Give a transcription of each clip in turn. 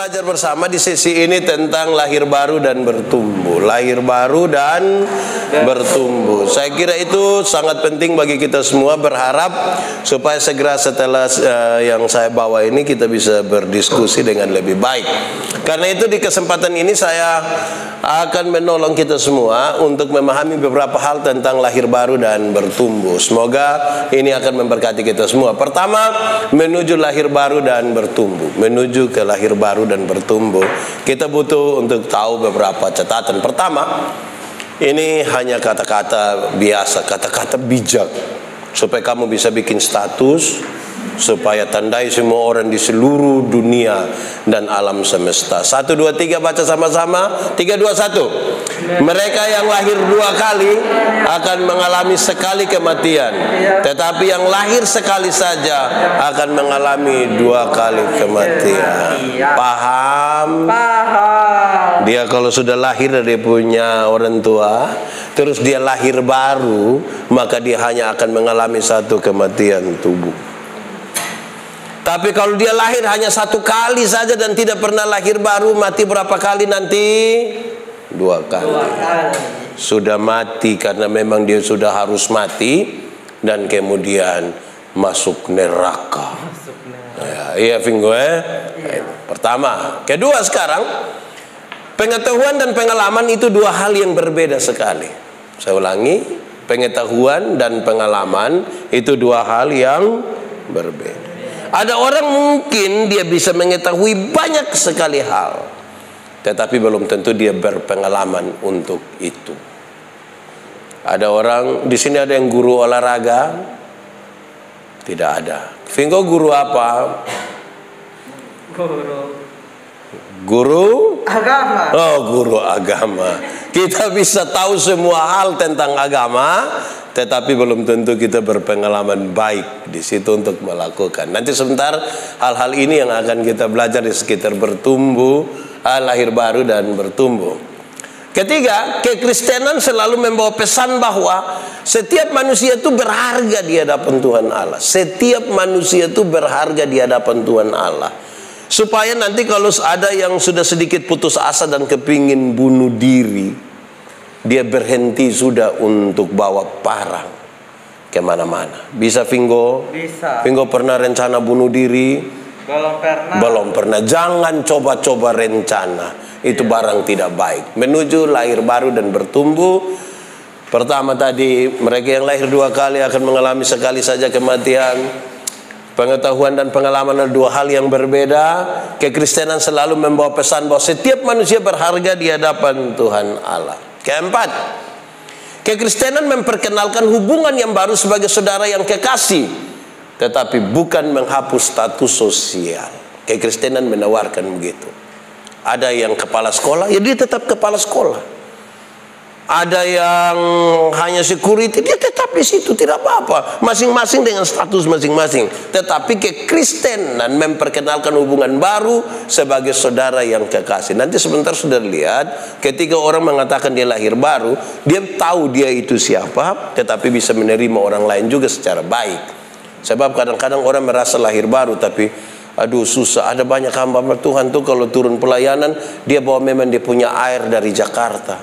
belajar bersama di sesi ini tentang lahir baru dan bertumbuh. Lahir baru dan bertumbuh. Saya kira itu sangat penting bagi kita semua, berharap supaya segera setelah yang saya bawa ini kita bisa berdiskusi dengan lebih baik. Karena itu di kesempatan ini saya akan menolong kita semua untuk memahami beberapa hal tentang lahir baru dan bertumbuh. Semoga ini akan memberkati kita semua. Pertama, menuju lahir baru dan bertumbuh. Menuju ke lahir baru dan bertumbuh, kita butuh untuk tahu beberapa catatan. Pertama, ini hanya kata-kata biasa, kata-kata bijak, supaya kamu bisa bikin status, supaya tandai semua orang di seluruh dunia dan alam semesta. 1, 2, 3 baca sama-sama. 3, 2, 1. Mereka yang lahir 2 kali akan mengalami sekali kematian, tetapi yang lahir sekali saja akan mengalami 2 kali kematian. Paham? Paham. Dia kalau sudah lahir dari punya orang tua, terus dia lahir baru, maka dia hanya akan mengalami 1 kematian tubuh. Tapi kalau dia lahir hanya 1 kali saja dan tidak pernah lahir baru, mati berapa kali nanti? 2 kali. Sudah mati karena memang dia sudah harus mati, dan kemudian masuk neraka. Iya, Vingo Pertama. Kedua, sekarang pengetahuan dan pengalaman itu 2 hal yang berbeda sekali. Saya ulangi, pengetahuan dan pengalaman itu 2 hal yang berbeda. Ada orang mungkin dia bisa mengetahui banyak sekali hal, tetapi belum tentu dia berpengalaman untuk itu. Ada orang di sini, ada yang guru olahraga? Tidak ada. Vingo guru apa? Guru agama. Oh, guru agama. Kita bisa tahu semua hal tentang agama, tetapi belum tentu kita berpengalaman baik di situ untuk melakukan. Nanti sebentar hal-hal ini yang akan kita belajar di sekitar bertumbuh, lahir baru dan bertumbuh. Ketiga, kekristenan selalu membawa pesan bahwa setiap manusia itu berharga di hadapan Tuhan Allah. Setiap manusia itu berharga di hadapan Tuhan Allah. Supaya nanti kalau ada yang sudah sedikit putus asa dan kepingin bunuh diri, dia berhenti sudah untuk bawa parang kemana-mana. Bisa, Vingo? Bisa. Vingo pernah rencana bunuh diri? Belum pernah. Belum pernah. Jangan coba-coba rencana. Itu barang tidak baik. Menuju lahir baru dan bertumbuh. Pertama tadi, mereka yang lahir 2 kali akan mengalami sekali saja kematian. Pengetahuan dan pengalaman adalah 2 hal yang berbeda. Kekristenan selalu membawa pesan bahwa setiap manusia berharga di hadapan Tuhan Allah. Keempat, kekristenan memperkenalkan hubungan yang baru sebagai saudara yang kekasih, tetapi bukan menghapus status sosial. Kekristenan menawarkan begitu. Ada yang kepala sekolah, ya dia tetap kepala sekolah. Ada yang hanya security, dia tetap di situ, tidak apa-apa. Masing-masing dengan status masing-masing. Tetapi kekristenan memperkenalkan hubungan baru sebagai saudara yang kekasih. Nanti sebentar sudah lihat, ketika orang mengatakan dia lahir baru, dia tahu dia itu siapa, tetapi bisa menerima orang lain juga secara baik. Sebab kadang-kadang orang merasa lahir baru, tapi aduh susah. Ada banyak hamba Tuhan tuh kalau turun pelayanan, dia bawa memang dia punya air dari Jakarta,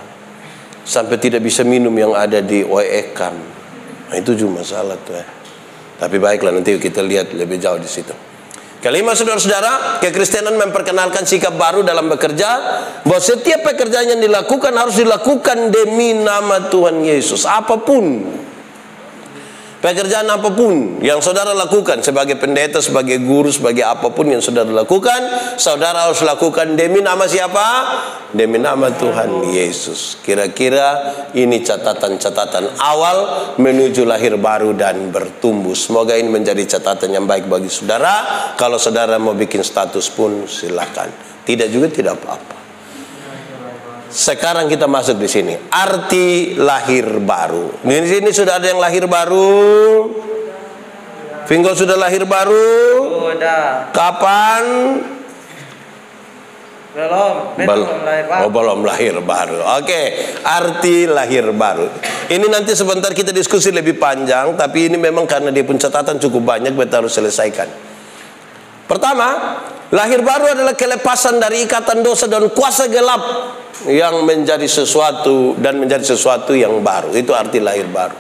sampai tidak bisa minum yang ada di Oekam. Nah, itu juga masalah tuh. Tapi baiklah, nanti kita lihat lebih jauh di situ. Kelima, saudara-saudara, kekristenan memperkenalkan sikap baru dalam bekerja, bahwa setiap pekerjaan yang dilakukan harus dilakukan demi nama Tuhan Yesus. Apapun pekerjaan apapun yang saudara lakukan, sebagai pendeta, sebagai guru, sebagai apapun yang saudara lakukan, saudara harus lakukan demi nama siapa? Demi nama Tuhan Yesus. Kira-kira ini catatan-catatan awal menuju lahir baru dan bertumbuh. Semoga ini menjadi catatan yang baik bagi saudara. Kalau saudara mau bikin status pun silakan. Tidak juga tidak apa-apa. Sekarang kita masuk di sini. Arti lahir baru. Di sini sudah ada yang lahir baru. Vingo sudah lahir baru? Sudah. Kapan? Belum lahir baru. Oke, arti lahir baru. Ini nanti sebentar kita diskusi lebih panjang, tapi ini memang karena dia pun catatan cukup banyak, kita harus selesaikan. Pertama, lahir baru adalah kelepasan dari ikatan dosa dan kuasa gelap yang menjadi sesuatu dan menjadi sesuatu yang baru. Itu arti lahir baru.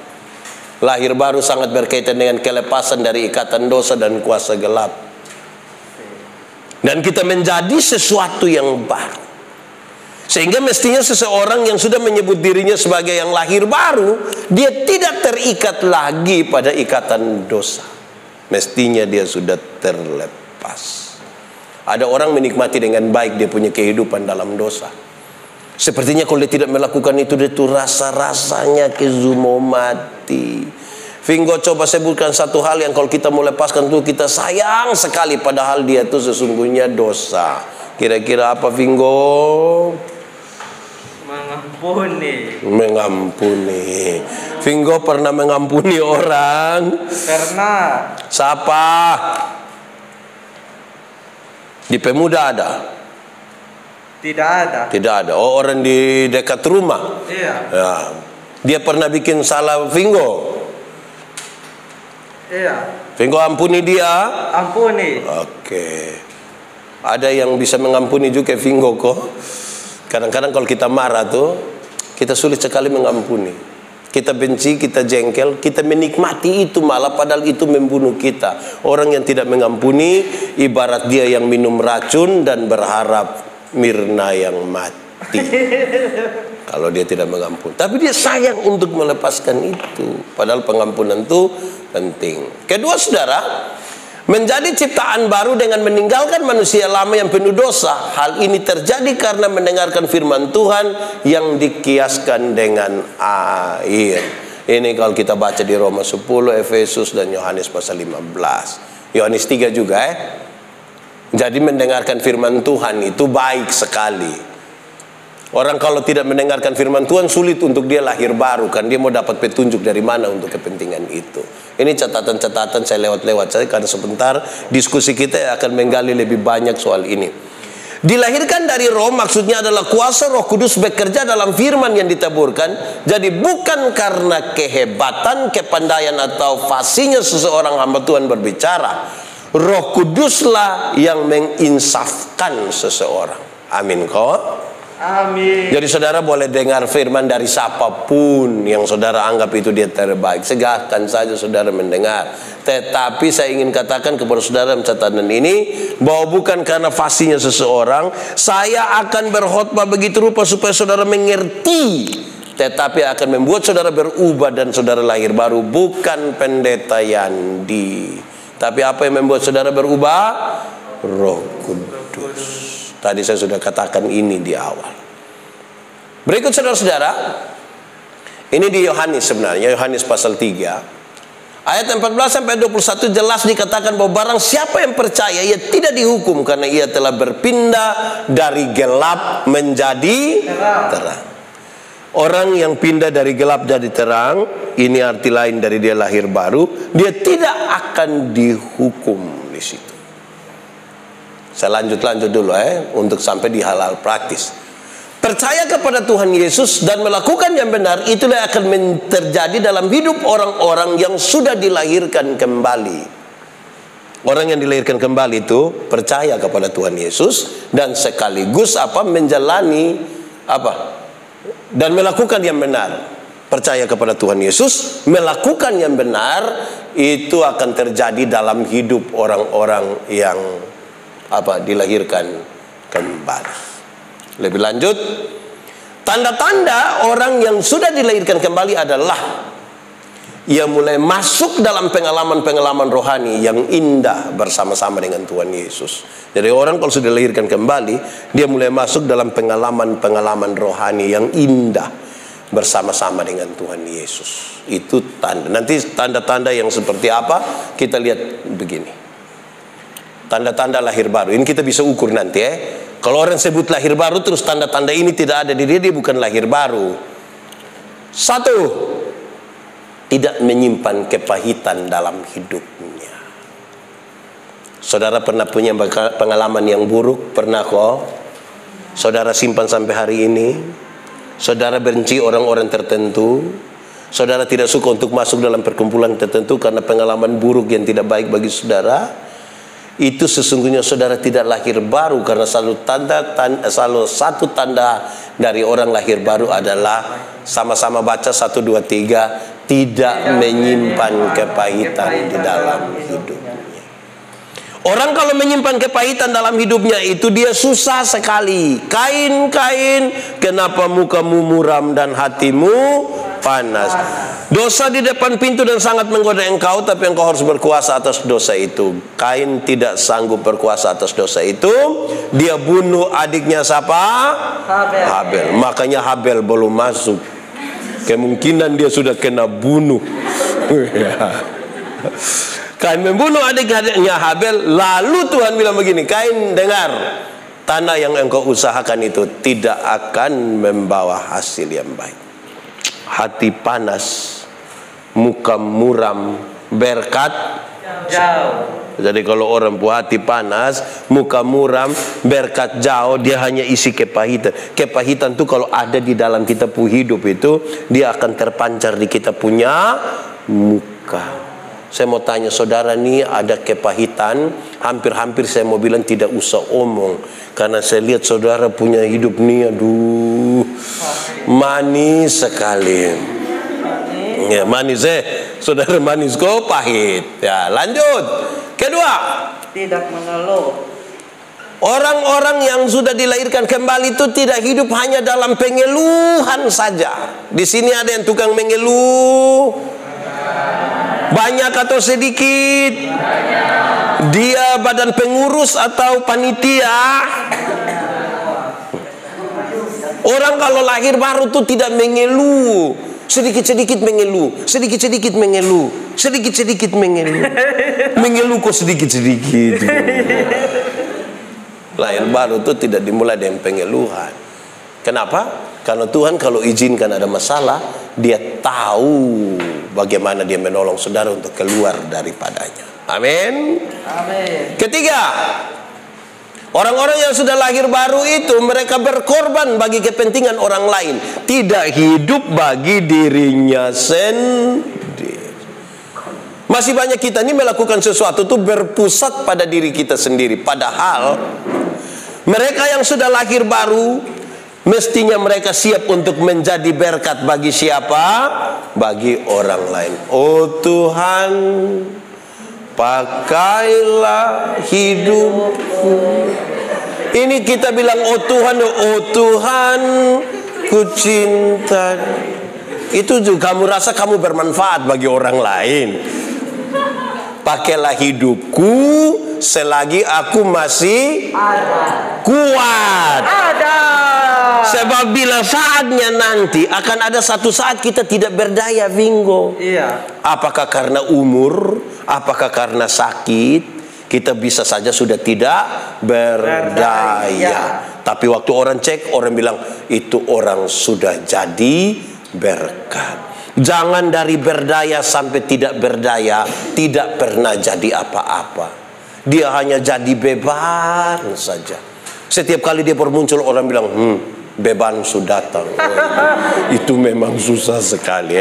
Lahir baru sangat berkaitan dengan kelepasan dari ikatan dosa dan kuasa gelap. Dan kita menjadi sesuatu yang baru. Sehingga mestinya seseorang yang sudah menyebut dirinya sebagai yang lahir baru, dia tidak terikat lagi pada ikatan dosa. Mestinya dia sudah terlepas. Ada orang menikmati dengan baik dia punya kehidupan dalam dosa. Sepertinya kalau dia tidak melakukan itu, dia tuh rasa-rasanya kezumo mati. Vinggo coba sebutkan satu hal yang kalau kita mau lepaskan itu kita sayang sekali, padahal dia itu sesungguhnya dosa. Kira-kira apa, Vinggo? Mengampuni. Mengampuni. Vinggo pernah mengampuni orang? Pernah. Siapa? Di Pemuda ada? Tidak ada. Tidak ada. Oh, orang di dekat rumah? Iya. Ya. Dia pernah bikin salah Vinggo? Iya. Vinggo ampuni dia? Ampuni. Oke. Ada yang bisa mengampuni juga Vinggo kok. Kadang-kadang kalau kita marah tuh, kita sulit sekali mengampuni. Kita benci, kita jengkel, kita menikmati itu malah padahal itu membunuh kita. Orang yang tidak mengampuni ibarat dia yang minum racun dan berharap Mirna yang mati. Kalau dia tidak mengampuni. Tapi dia sayang untuk melepaskan itu. Padahal pengampunan itu penting. Kedua, saudara, menjadi ciptaan baru dengan meninggalkan manusia lama yang penuh dosa. Hal ini terjadi karena mendengarkan firman Tuhan yang dikiaskan dengan air. Ini kalau kita baca di Roma 10, Efesus dan Yohanes pasal 15. Yohanes 3 juga Jadi mendengarkan firman Tuhan itu baik sekali. Orang kalau tidak mendengarkan firman Tuhan sulit untuk dia lahir baru, kan dia mau dapat petunjuk dari mana untuk kepentingan itu. Ini catatan-catatan saya lewat-lewat saja karena sebentar diskusi kita akan menggali lebih banyak soal ini. Dilahirkan dari roh maksudnya adalah kuasa Roh Kudus bekerja dalam firman yang ditaburkan. Jadi bukan karena kehebatan, kepandaian atau fasinya seseorang hamba Tuhan berbicara. Roh Kuduslah yang menginsafkan seseorang. Amin kok. Amin. Jadi saudara boleh dengar firman dari siapapun yang saudara anggap itu dia terbaik. Silahkan saja saudara mendengar. Tetapi saya ingin katakan kepada saudara dalam catatan ini, bahwa bukan karena fasinya seseorang saya akan berkhotbah begitu rupa supaya saudara mengerti, tetapi akan membuat saudara berubah dan saudara lahir baru. Bukan pendeta Yandi. Tapi apa yang membuat saudara berubah? Roh Kudus. Tadi saya sudah katakan ini di awal. Berikut saudara-saudara, ini di Yohanes sebenarnya, Yohanes pasal 3 ayat 14-21 jelas dikatakan bahwa barang siapa yang percaya ia tidak dihukum karena ia telah berpindah dari gelap menjadi terang. Orang yang pindah dari gelap jadi terang, ini arti lain dari dia lahir baru, dia tidak akan dihukum di situ. Saya lanjut dulu untuk sampai di hal-hal praktis. Percaya kepada Tuhan Yesus dan melakukan yang benar, itulah akan terjadi dalam hidup orang-orang yang sudah dilahirkan kembali. Orang yang dilahirkan kembali itu percaya kepada Tuhan Yesus dan sekaligus menjalani dan melakukan yang benar. Percaya kepada Tuhan Yesus, melakukan yang benar, itu akan terjadi dalam hidup orang-orang yang dilahirkan kembali. Lebih lanjut, tanda-tanda orang yang sudah dilahirkan kembali adalah ia mulai masuk dalam pengalaman-pengalaman rohani yang indah bersama-sama dengan Tuhan Yesus. Jadi orang kalau sudah dilahirkan kembali, dia mulai masuk dalam pengalaman-pengalaman rohani yang indah bersama-sama dengan Tuhan Yesus. Itu tanda. Nanti tanda-tanda yang seperti apa kita lihat begini. Tanda-tanda lahir baru. Ini kita bisa ukur nanti Kalau orang sebut lahir baru terus tanda-tanda ini tidak ada di dia bukan lahir baru. 1, tidak menyimpan kepahitan dalam hidupnya. Saudara pernah punya pengalaman yang buruk? Pernah kok? Saudara simpan sampai hari ini? Saudara benci orang-orang tertentu? Saudara tidak suka untuk masuk dalam perkumpulan tertentu karena pengalaman buruk yang tidak baik bagi saudara? itu sesungguhnya saudara tidak lahir baru, karena selalu satu tanda dari orang lahir baru adalah sama-sama baca 1, 2, 3, tidak menyimpan kepahitan di dalam hidupnya. Orang kalau menyimpan kepahitan dalam hidupnya itu dia susah sekali. Kain, kenapa mukamu muram dan hatimu panas? Dosa di depan pintu dan sangat menggoda engkau, tapi engkau harus berkuasa atas dosa itu. Kain tidak sanggup berkuasa atas dosa itu. Dia bunuh adiknya siapa? Habel. Makanya Habel belum masuk. Kemungkinan dia sudah kena bunuh. Kain membunuh adiknya Habel. Lalu Tuhan bilang begini, Kain dengar, tanah yang engkau usahakan itu tidak akan membawa hasil yang baik. Hati panas, muka muram, berkat jauh. Jadi kalau orang punya hati panas, muka muram, berkat jauh, dia hanya isi kepahitan. Kepahitan itu kalau ada di dalam kita punya hidup itu, dia akan terpancar di kita punya muka. Saya mau tanya saudara nih, ada kepahitan, hampir-hampir saya mau bilang tidak usah omong, karena saya lihat saudara punya hidup nih, aduh, manis sekali. Ya, manis saudara manis kok pahit. Ya, lanjut. Kedua, tidak mengeluh. Orang-orang yang sudah dilahirkan kembali itu tidak hidup hanya dalam pengeluhan saja. Di sini ada yang tukang mengeluh. Banyak atau sedikit? Dia badan pengurus atau panitia? Orang kalau lahir baru tuh tidak mengeluh. Sedikit-sedikit mengeluh, sedikit-sedikit mengeluh, sedikit-sedikit mengeluh. Mengeluh kok sedikit-sedikit. Lahir baru tuh tidak dimulai dengan pengeluhan. Kenapa? Karena Tuhan kalau izinkan ada masalah, dia tahu bagaimana dia menolong saudara untuk keluar daripadanya. Amin. Amin. Ketiga, orang-orang yang sudah lahir baru itu mereka berkorban bagi kepentingan orang lain, tidak hidup bagi dirinya sendiri. Masih banyak kita ini melakukan sesuatu itu berpusat pada diri kita sendiri, padahal mereka yang sudah lahir baru mestinya mereka siap untuk menjadi berkat bagi siapa? Bagi orang lain. Oh Tuhan, pakailah hidupku. Ini kita bilang, oh Tuhan, ku cinta. Itu juga kamu rasa kamu bermanfaat bagi orang lain. Pakailah hidupku selagi aku masih kuat. Sebab bila saatnya nanti akan ada satu saat kita tidak berdaya, Vingo. Iya. Apakah karena umur, apakah karena sakit, kita bisa saja sudah tidak berdaya. Tapi waktu orang cek, orang bilang itu orang sudah jadi berkat. Jangan dari berdaya sampai tidak berdaya, tidak pernah jadi apa-apa. Dia hanya jadi beban saja. Setiap kali dia bermuncul orang bilang, beban sudah datang. Itu memang susah sekali.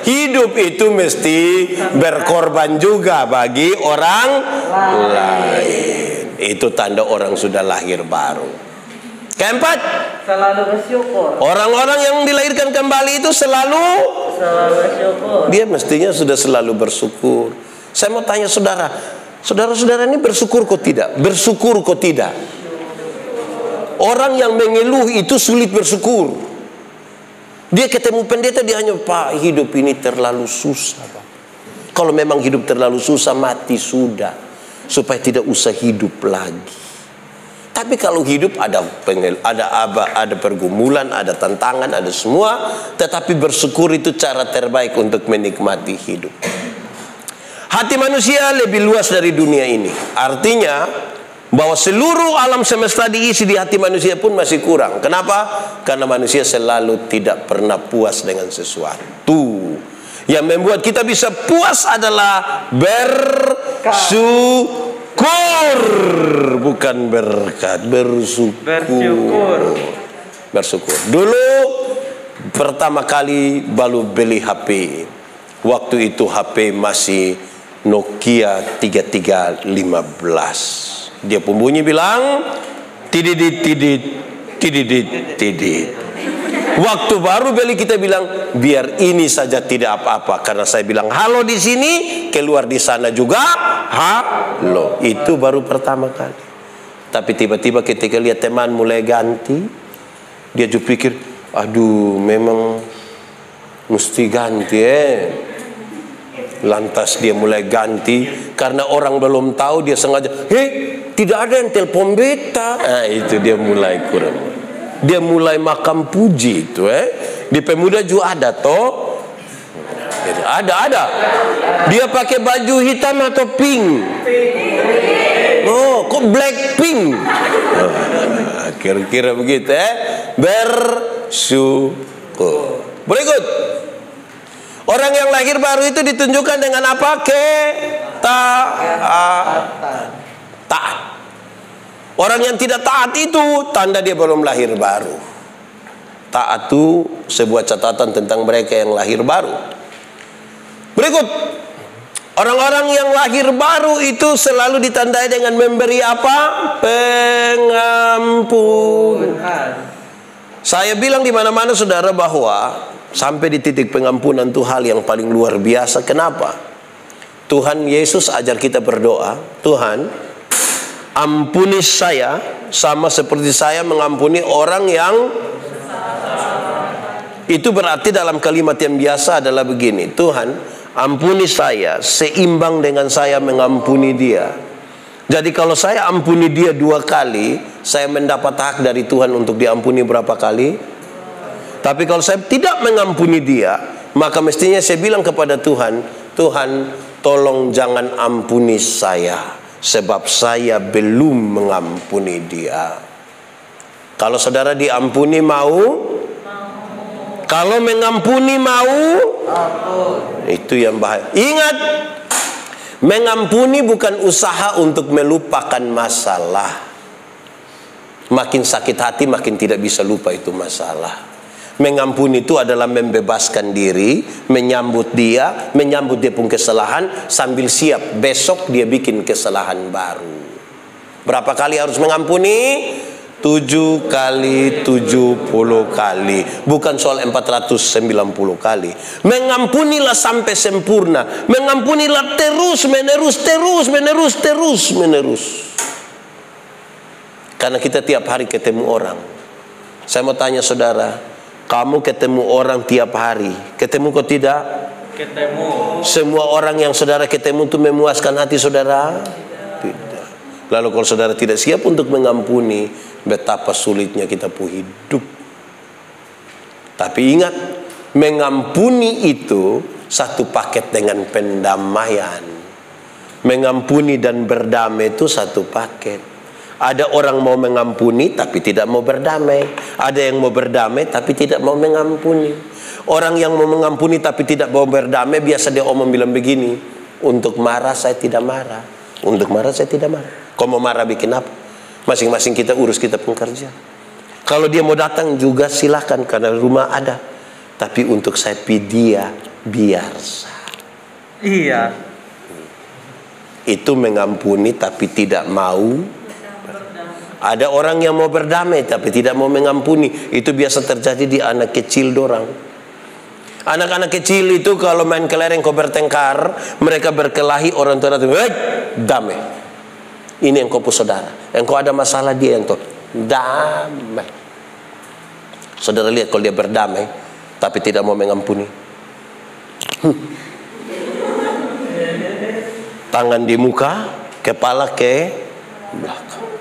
Hidup itu mesti berkorban juga bagi orang lain. Itu tanda orang sudah lahir baru. Keempat, selalu bersyukur. Orang-orang yang dilahirkan kembali itu selalu bersyukur. Dia mestinya sudah selalu bersyukur. Saya mau tanya saudara, saudara-saudara ini bersyukur kok tidak? Bersyukur kok tidak? Orang yang mengeluh itu sulit bersyukur. Dia ketemu pendeta, dia hanya, Pak, hidup ini terlalu susah, Pak. Kalau memang hidup terlalu susah, mati sudah, supaya tidak usah hidup lagi. Tapi kalau hidup ada pergumulan, ada tantangan, ada semua, tetapi bersyukur itu cara terbaik untuk menikmati hidup. Hati manusia lebih luas dari dunia ini. Artinya bahwa seluruh alam semesta diisi di hati manusia pun masih kurang. Kenapa? Karena manusia selalu tidak pernah puas dengan sesuatu. Yang membuat kita bisa puas adalah bersyukur. Bukan berkat, bersyukur. Dulu pertama kali baru beli HP. Waktu itu HP masih Nokia 3315. Dia pembunyi bilang tididit tidit tididit tidit. Waktu baru beli kita bilang biar ini saja tidak apa-apa, karena saya bilang halo di sini, keluar di sana juga halo. Itu baru pertama kali. Tapi tiba-tiba ketika lihat teman mulai ganti, dia juga pikir, aduh memang mesti ganti Lantas dia mulai ganti, karena orang belum tahu dia sengaja, tidak ada yang telepon beta. Nah, itu dia mulai kurang. Dia mulai makam puji itu Di Pemuda juga ada toh. Jadi ada. Dia pakai baju hitam atau pink? Oh, kok Blackpink? Kira-kira begitu Bersyukur. Berikut. Orang yang lahir baru itu ditunjukkan dengan apa? Taat. Orang yang tidak taat itu tanda dia belum lahir baru. Taat itu sebuah catatan tentang mereka yang lahir baru. Berikut. Orang-orang yang lahir baru itu selalu ditandai dengan memberi apa? Pengampunan. Saya bilang di mana-mana saudara bahwa sampai di titik pengampunan itu hal yang paling luar biasa. Kenapa? Tuhan Yesus ajar kita berdoa, Tuhan ampuni saya sama seperti saya mengampuni orang yang. Itu berarti dalam kalimat yang biasa adalah begini, Tuhan ampuni saya seimbang dengan saya mengampuni dia. Jadi kalau saya ampuni dia 2 kali, saya mendapat hak dari Tuhan untuk diampuni berapa kali? Tapi kalau saya tidak mengampuni dia, maka mestinya saya bilang kepada Tuhan, Tuhan tolong jangan ampuni saya, sebab saya belum mengampuni dia. Kalau saudara diampuni mau? Kalau mengampuni mau? Itu yang bahaya. Ingat, mengampuni bukan usaha untuk melupakan masalah. Makin sakit hati makin tidak bisa lupa itu masalah. Mengampuni itu adalah membebaskan diri, menyambut dia pun kesalahan, sambil siap besok dia bikin kesalahan baru. Berapa kali harus mengampuni? 7 kali 70 kali. Bukan soal 490 kali. Mengampunilah sampai sempurna. Mengampunilah terus menerus. Karena kita tiap hari ketemu orang. Saya mau tanya saudara, kamu ketemu orang tiap hari, ketemu kok tidak? Ketemu. Semua orang yang saudara ketemu itu memuaskan hati saudara? Tidak. Lalu kalau saudara tidak siap untuk mengampuni, betapa sulitnya kita pun hidup. Tapi ingat, mengampuni itu satu paket dengan pendamaian. Mengampuni dan berdamai itu satu paket. Ada orang mau mengampuni tapi tidak mau berdamai. Ada yang mau berdamai tapi tidak mau mengampuni. Orang yang mau mengampuni tapi tidak mau berdamai, biasa dia omong bilang begini, untuk marah saya tidak marah, untuk marah saya tidak marah. Kau mau marah bikin apa? Masing-masing kita urus kita pekerjaan. Kalau dia mau datang juga silakan, karena rumah ada. Tapi untuk saya dia biasa. Iya. Itu mengampuni tapi tidak mau. Ada orang yang mau berdamai tapi tidak mau mengampuni. Itu biasa terjadi di anak kecil dorang. Anak-anak kecil itu kalau main kelereng kau bertengkar, mereka berkelahi, orang tua itu damai. Ini yang kau saudara. Yang kau ada masalah dia yang kau damai. Saudara lihat kalau dia berdamai tapi tidak mau mengampuni. Tangan di muka, kepala ke belakang.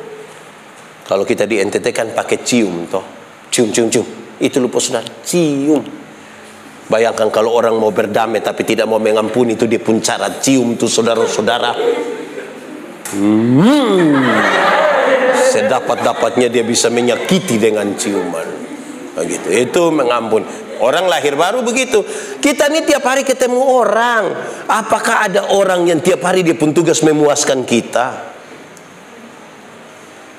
Kalau kita di NTT kan pakai cium toh. Cium. Itu lupa saudara, cium. Bayangkan kalau orang mau berdamai tapi tidak mau mengampuni, itu dia pun cara cium tuh saudara-saudara. Sedapat-dapatnya dia bisa menyakiti dengan ciuman. Begitu. Itu mengampun. Orang lahir baru begitu. Kita ini tiap hari ketemu orang. Apakah ada orang yang tiap hari dia pun tugas memuaskan kita?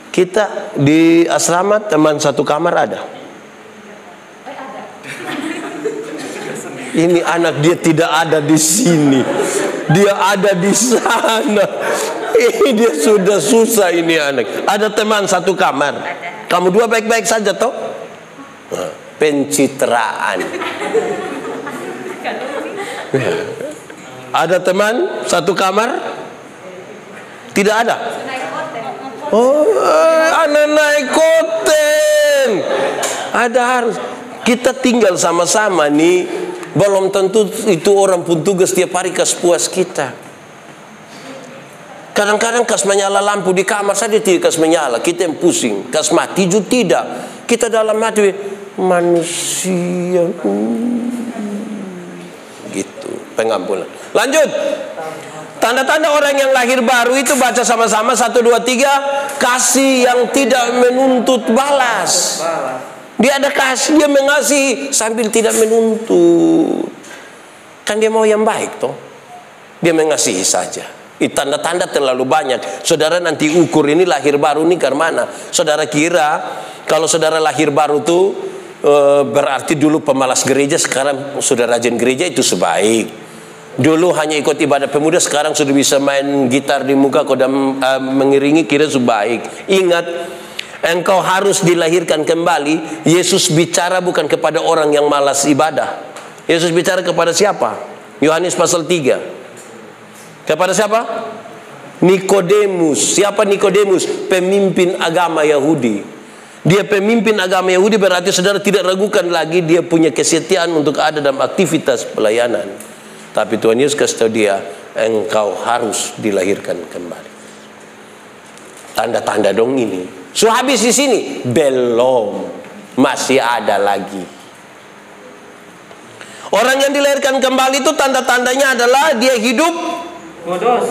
Kita di asrama teman satu kamar ada. Ini anak dia tidak ada di sini. Dia ada di sana. Ini dia sudah susah ini anak. Ada teman satu kamar. Kamu dua baik-baik saja toh? Nah, pencitraan. Ada teman satu kamar? Tidak ada. Oh, anak naik koten. Ada harus. Kita tinggal sama-sama nih. Belum tentu itu orang pun tugas tiap hari kas puas kita. Kadang-kadang kas menyala lampu di kamar saja tidak kas menyala. Kita yang pusing. Kas mati juga tidak. Kita dalam hati manusia. Gitu. Pengampunan. Lanjut. Tanda-tanda orang yang lahir baru itu baca sama-sama 1, 2, 3. Kasih yang tidak menuntut balas. Dia ada kasih, dia mengasihi sambil tidak menuntut. Kan dia mau yang baik toh. Dia mengasihi saja. Tanda-tanda terlalu banyak. Saudara nanti ukur ini lahir baru ini ke mana. Saudara kira kalau saudara lahir baru tuh berarti dulu pemalas gereja, sekarang sudah rajin gereja itu sebaik. Dulu hanya ikut ibadah pemuda, sekarang sudah bisa main gitar di muka kodam mengiringi, kira sebaik. Ingat, engkau harus dilahirkan kembali. Yesus bicara bukan kepada orang yang malas ibadah. Yesus bicara kepada siapa? Yohanes pasal 3. Kepada siapa? Nikodemus. Siapa Nikodemus? Pemimpin agama Yahudi. Dia pemimpin agama Yahudi, berarti saudara tidak ragukan lagi dia punya kesetiaan untuk ada dalam aktivitas pelayanan. Tapi Tuhan Yesus kasih tahu dia, engkau harus dilahirkan kembali. Tanda-tanda dong ini. So habis di sini? Belum. Masih ada lagi. Orang yang dilahirkan kembali itu tanda-tandanya adalah dia hidup kudus.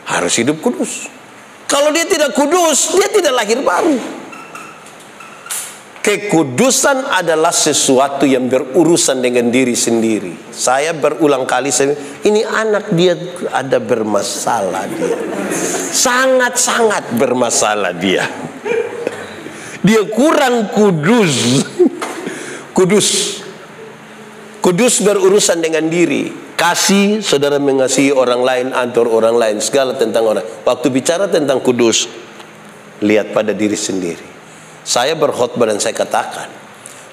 Harus hidup kudus. Kalau dia tidak kudus, dia tidak lahir baru. Kekudusan adalah sesuatu yang berurusan dengan diri sendiri. Saya berulang kali ini anak dia ada bermasalah dia. Sangat-sangat bermasalah dia. Dia kurang kudus. Kudus berurusan dengan diri. Kasih, saudara mengasihi orang lain, atur orang lain, segala tentang orang. Waktu bicara tentang kudus, lihat pada diri sendiri. Saya berkhotbah dan saya katakan,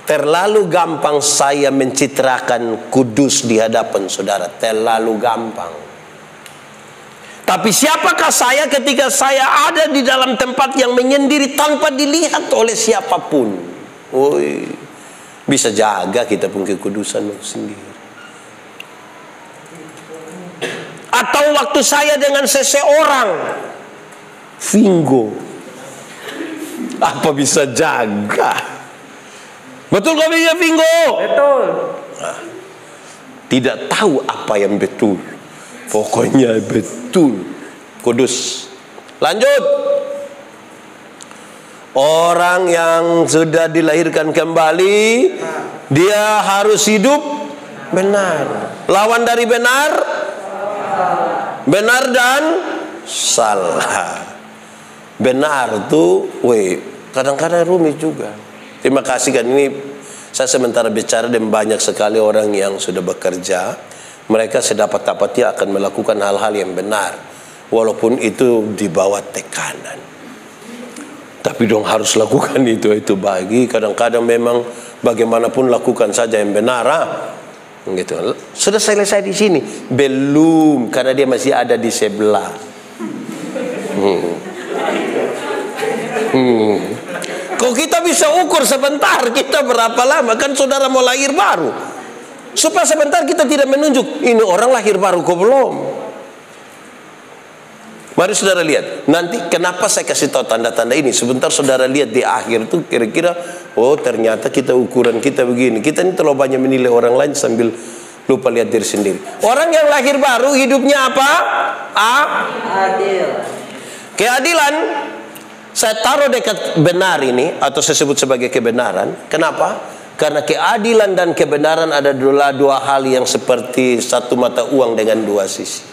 terlalu gampang saya mencitrakan kudus di hadapan saudara. Terlalu gampang. Tapi siapakah saya ketika saya ada di dalam tempat yang menyendiri tanpa dilihat oleh siapapun? Bisa jaga kita pun kekudusan sendiri. Atau waktu saya dengan seseorang, Vingo, apa bisa jaga? Betul kau bisa Vingo? Betul. Nah, tidak tahu apa yang betul. Pokoknya betul. Kudus. Lanjut. Orang yang sudah dilahirkan kembali, dia harus hidup benar. Lawan dari benar, benar dan salah. Benar tuh, kadang-kadang rumit juga. Terima kasih kan, ini saya sementara bicara dan banyak sekali orang yang sudah bekerja. Mereka sedapat-dapatnya akan melakukan hal-hal yang benar, walaupun itu di bawah tekanan. Tapi dong harus lakukan itu bagi. Kadang-kadang memang bagaimanapun lakukan saja yang benar. Gitu. Sudah selesai di sini? Belum, karena dia masih ada di sebelah. Kok kita bisa ukur sebentar kita berapa lama? Kan saudara mau lahir baru. Supaya sebentar kita tidak menunjuk ini orang lahir baru kok belum. Mari saudara lihat. Nanti kenapa saya kasih tahu tanda-tanda ini? Sebentar saudara lihat di akhir tuh kira-kira, oh ternyata kita ukuran kita begini. Kita ini terlalu banyak menilai orang lain sambil lupa lihat diri sendiri. Orang yang lahir baru hidupnya apa? Adil. Keadilan. Saya taruh dekat benar ini, atau saya sebut sebagai kebenaran. Kenapa? Karena keadilan dan kebenaran adalah dua hal yang seperti satu mata uang dengan dua sisi.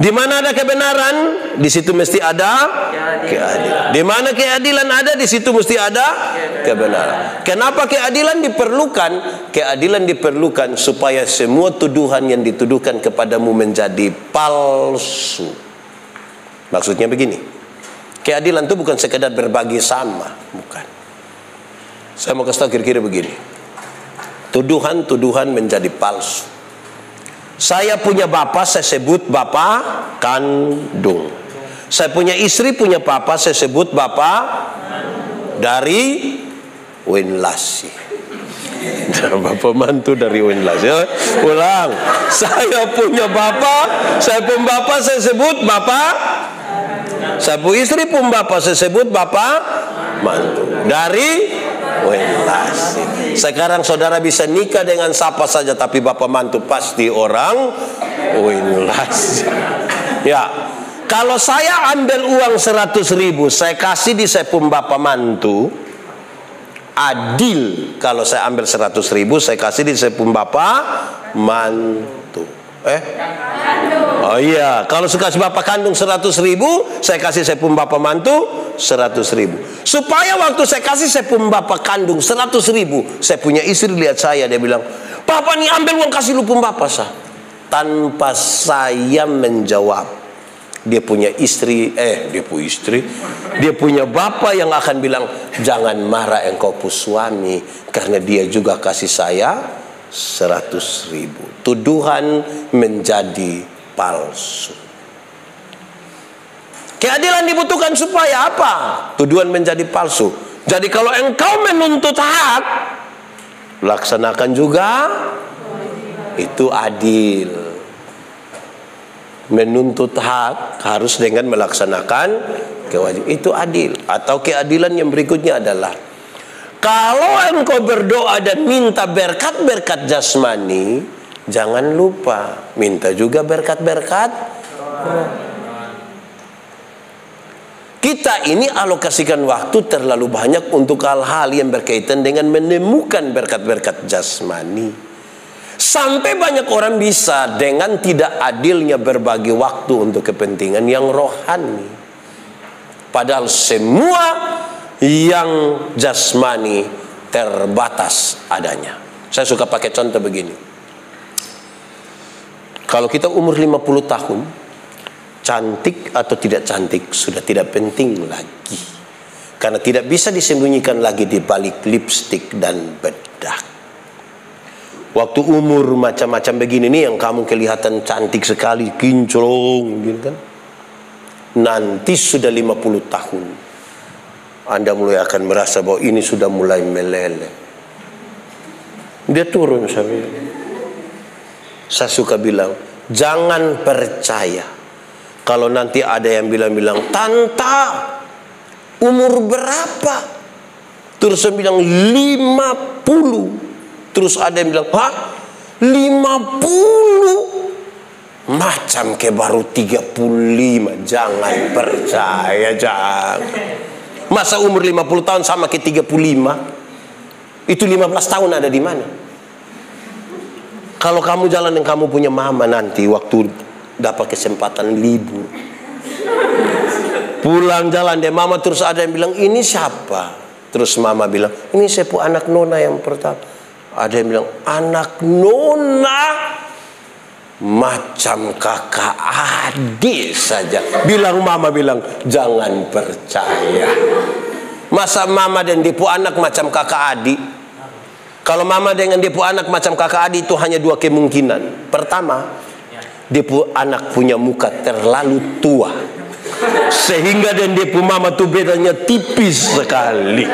Di mana ada kebenaran, di situ mesti ada keadilan. Di mana keadilan ada, di situ mesti ada kebenaran. Kenapa keadilan diperlukan? Keadilan diperlukan supaya semua tuduhan yang dituduhkan kepadamu menjadi palsu. Maksudnya begini, keadilan itu bukan sekedar berbagi sama, bukan. Saya mau kasih tahu kira-kira begini, tuduhan-tuduhan menjadi palsu. Saya punya bapak, saya sebut bapak kandung. Saya punya istri, punya papa, saya sebut bapak dari Winlasi. Bapak mantu dari Winlasi. Ulang. Saya punya bapak, saya pun bapak, saya sebut bapak. Saya punya istri pun bapak, saya sebut bapak mantu dari Winlasi. Sekarang saudara bisa nikah dengan siapa saja, tapi bapak mantu pasti orang Winlasi. Ya, kalau saya ambil uang 100.000, saya kasih di saya pun bapak mantu, adil. Kalau saya ambil 100.000, saya kasih di saya pun bapak mantu. Oh iya, kalau suka bapak kandung 100.000, saya kasih saya pun bapak mantu 100.000. Supaya waktu saya kasih saya pun bapak kandung 100.000, saya punya istri lihat saya, dia bilang, "Papa nih ambil uang kasih lu pun bapak sah." Tanpa saya menjawab, dia punya istri, dia punya bapak yang akan bilang, "Jangan marah engkau pu suami, karena dia juga kasih saya 100.000. Tuduhan menjadi palsu. Keadilan dibutuhkan supaya apa? Tuduhan menjadi palsu. Jadi kalau engkau menuntut hak, laksanakan juga, itu adil. Menuntut hak harus dengan melaksanakan kewajiban, itu adil. Atau keadilan yang berikutnya adalah, kalau engkau berdoa dan minta berkat-berkat jasmani, jangan lupa minta juga berkat-berkat. Kita ini alokasikan waktu terlalu banyak untuk hal-hal yang berkaitan dengan menemukan berkat-berkat jasmani. Sampai banyak orang bisa dengan tidak adilnya berbagi waktu untuk kepentingan yang rohani. Padahal semua yang jasmani terbatas adanya. Saya suka pakai contoh begini. Kalau kita umur 50 tahun, cantik atau tidak cantik sudah tidak penting lagi. Karena tidak bisa disembunyikan lagi di balik lipstik dan bedak. Waktu umur macam-macam begini nih yang kamu kelihatan cantik sekali, kinclong gitu kan. Nanti sudah 50 tahun, Anda mulai akan merasa bahwa ini sudah mulai meleleh. Dia turun sampai. Saya suka bilang, jangan percaya kalau nanti ada yang bilang-bilang, "Tanta, umur berapa?" Terus saya bilang 50. Terus ada yang bilang, "Hah? 50? Macam kayak baru 35. Jangan percaya, jangan. Masa umur 50 tahun sama kayak 35? Itu 15 tahun ada di mana? Kalau kamu jalan dan kamu punya mama nanti waktu dapat kesempatan libur, pulang jalan deh mama, terus ada yang bilang, "Ini siapa?" Terus mama bilang, "Ini saya anak nona yang pertama." Ada yang bilang, "Anak nona macam kakak adik saja." Bilang mama bilang, jangan percaya. Masa mama dan depu anak macam kakak adik? Kalau mama dengan depu anak macam kakak adik itu hanya dua kemungkinan. Pertama, depu anak punya muka terlalu tua sehingga dan depu mama tuh bedanya tipis sekali.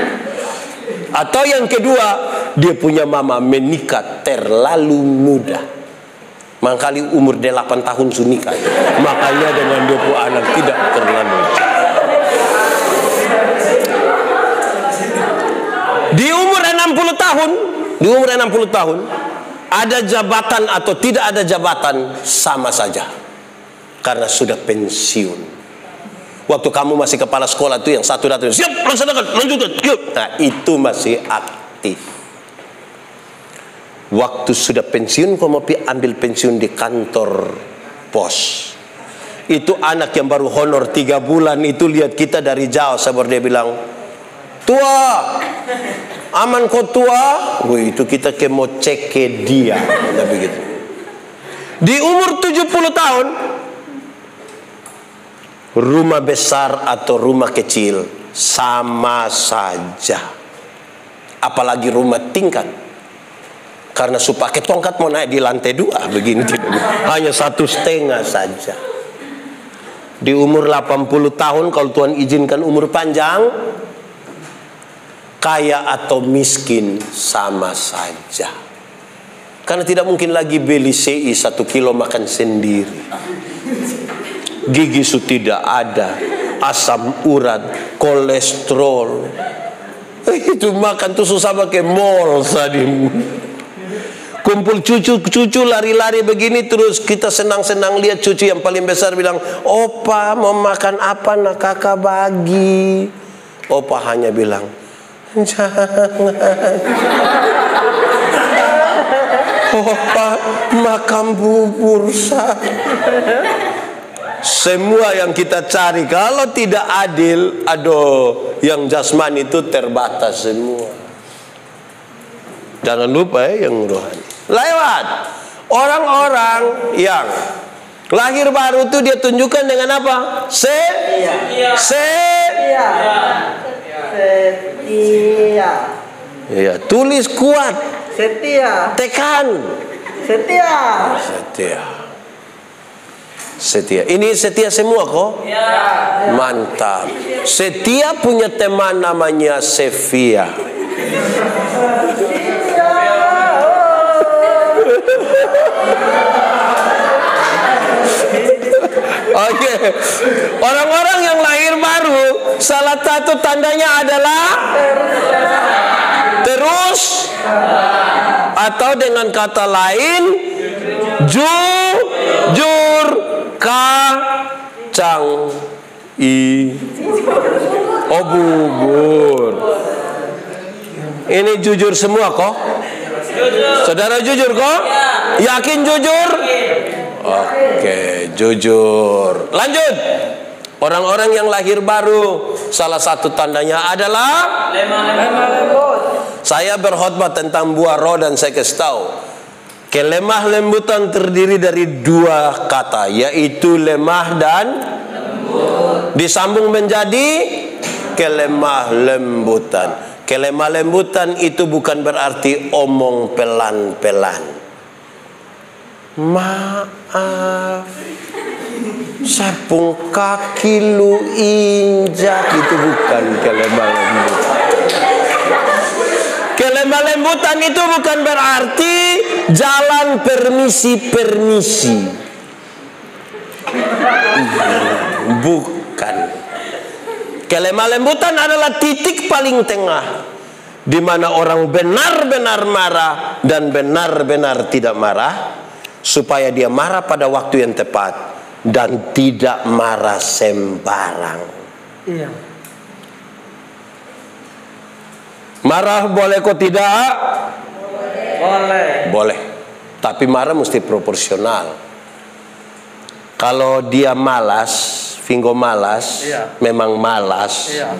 Atau yang kedua, dia punya mama menikah terlalu muda. Mangkali umur 8 tahun sunikah. Makanya dengan dia punya anak tidak terlalu. Di umur 60 tahun, ada jabatan atau tidak ada jabatan sama saja. Karena sudah pensiun. Waktu kamu masih kepala sekolah tuh yang satu datang, "Siap, laksanakan, lanjutkan." Nah, itu masih aktif. Waktu sudah pensiun, kamu ambil pensiun di kantor pos. Itu anak yang baru honor 3 bulan itu lihat kita dari jauh. Sabar dia bilang, tua, aman kok tua? Wih, itu kita kayak mau cek ke dia. Nah, begitu. Di umur 70 tahun, rumah besar atau rumah kecil sama saja. Apalagi rumah tingkat. Karena pakai tongkat mau naik di lantai 2 begini, hanya 1,5 saja. Di umur 80 tahun kalau Tuhan izinkan umur panjang, kaya atau miskin sama saja. Karena tidak mungkin lagi beli CI 1 kilo makan sendiri. Gigi sudah tidak ada, asam urat, kolesterol. Itu makan tuh susah pakai mall sadim. Kumpul cucu lari-lari begini terus kita senang-senang lihat cucu yang paling besar bilang, "Opa mau makan apa nak kakak bagi?" Opa hanya bilang, "Jangan." Opa makan bubur saja. Semua yang kita cari kalau tidak adil, aduh, yang jasmani itu terbatas semua. Jangan lupa yang rohani. Lewat orang-orang yang lahir baru itu dia tunjukkan dengan apa? Setia. Ya, tulis kuat. Setia. Tekan. Setia. Setia. Ini setia semua kok? Ya. Mantap. Setia punya teman namanya Sevia. Oke. Orang-orang yang lahir baru, salah satu tandanya adalah terus, atau dengan kata lain, jujur, kacang bubur. Ini jujur semua kok? Saudara jujur kok? Yakin jujur? Oke, jujur. Lanjut. Orang-orang yang lahir baru, salah satu tandanya adalah lemah lembut. Saya berkhotbah tentang buah roh dan saya kasih tahu, kelemah lembutan terdiri dari 2 kata, yaitu lemah dan lembut. Disambung menjadi kelemah lembutan. Kelemah lembutan itu bukan berarti omong pelan-pelan. Maaf, sapung kaki lu injak, itu bukan kelemah lembutan. Kelemah lembutan itu bukan berarti jalan permisi-permisi. Bukan. Kelemah lembutan adalah titik paling tengah, di mana orang benar-benar marah dan benar-benar tidak marah, supaya dia marah pada waktu yang tepat dan tidak marah sembarang. Iya. Marah boleh kok tidak? Boleh. Tapi marah mesti proporsional. Kalau dia malas, Vinggo malas, iya, memang malas. Iya.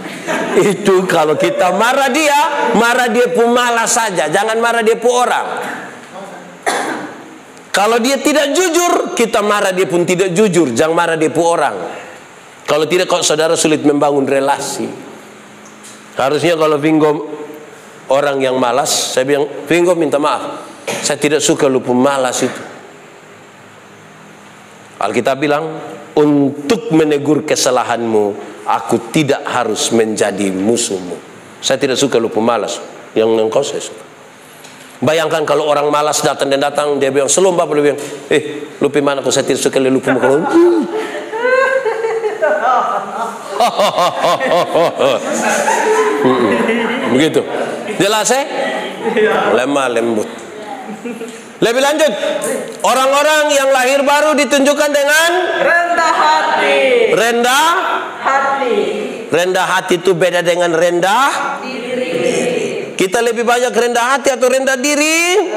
Itu kalau kita marah dia pun malas saja. Jangan marah dia pun orang. Kalau dia tidak jujur, kita marah dia pun tidak jujur. Jangan marah dia pun orang. Kalau tidak, kok saudara sulit membangun relasi. Harusnya kalau Vinggo orang yang malas, saya bilang, Vinggo minta maaf, saya tidak suka lu pun malas itu. Alkitab bilang, untuk menegur kesalahanmu, aku tidak harus menjadi musuhmu. Saya tidak suka lu pemalas. Yang engkau saya suka. Bayangkan kalau orang malas datang, dia bilang, "Selom Bapak," dia bilang, lu pemana kok saya tidak suka lu pemalas. Begitu. Jelas lemah lembut. Lebih lanjut, orang-orang yang lahir baru ditunjukkan dengan rendah hati. Rendah hati itu beda dengan rendah diri. Kita lebih banyak rendah hati atau rendah diri?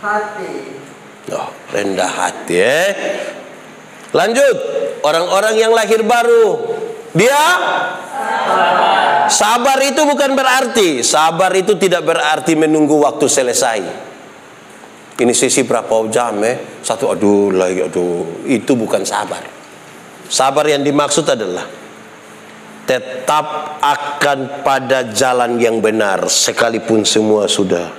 Hati. Rendah hati. Lanjut, orang-orang yang lahir baru, dia sabar. Itu bukan berarti, sabar itu tidak berarti menunggu waktu selesai. Ini sesi berapa jam satu, aduh lagi, aduh. Itu bukan sabar. Sabar yang dimaksud adalah tetap akan pada jalan yang benar sekalipun semua sudah.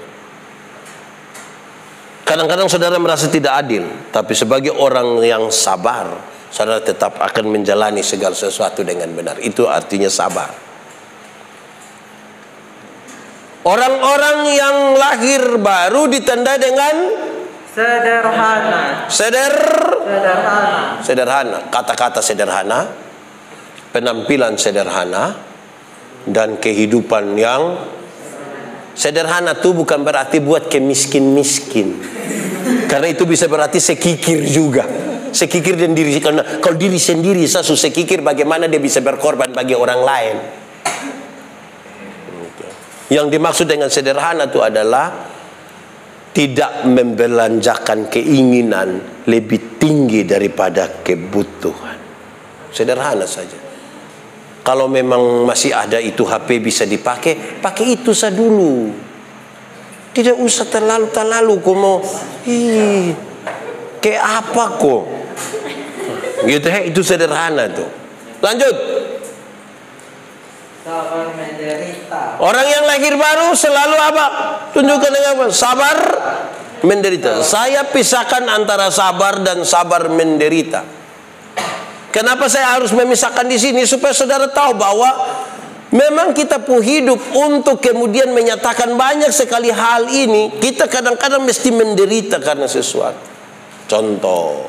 Kadang-kadang saudara merasa tidak adil, tapi sebagai orang yang sabar, saudara tetap akan menjalani segala sesuatu dengan benar. Itu artinya sabar. Orang-orang yang lahir baru ditandai dengan sederhana. Sederhana. Kata-kata sederhana, penampilan sederhana, dan kehidupan yang sederhana. Itu bukan berarti buat kemiskin-miskin. Karena itu bisa berarti sekikir juga. Sekikir dan diri, karena kalau diri sendiri sasu sekikir, bagaimana dia bisa berkorban bagi orang lain. Yang dimaksud dengan sederhana itu adalah tidak membelanjakan keinginan lebih tinggi daripada kebutuhan. Sederhana saja. Kalau memang masih ada itu HP bisa dipakai, pakai itu saja dulu. Tidak usah terlalu kok mau kayak apa kok. Gitu itu sederhana tuh. Lanjut. Sabar menderita. Orang yang lahir baru selalu apa? Tunjukkan dengan apa? Sabar menderita. Saya pisahkan antara sabar dan sabar menderita. Kenapa saya harus memisahkan di sini? Supaya saudara tahu bahwa memang kita pun hidup untuk kemudian menyatakan banyak sekali hal ini. Kita kadang-kadang mesti menderita karena sesuatu. Contoh,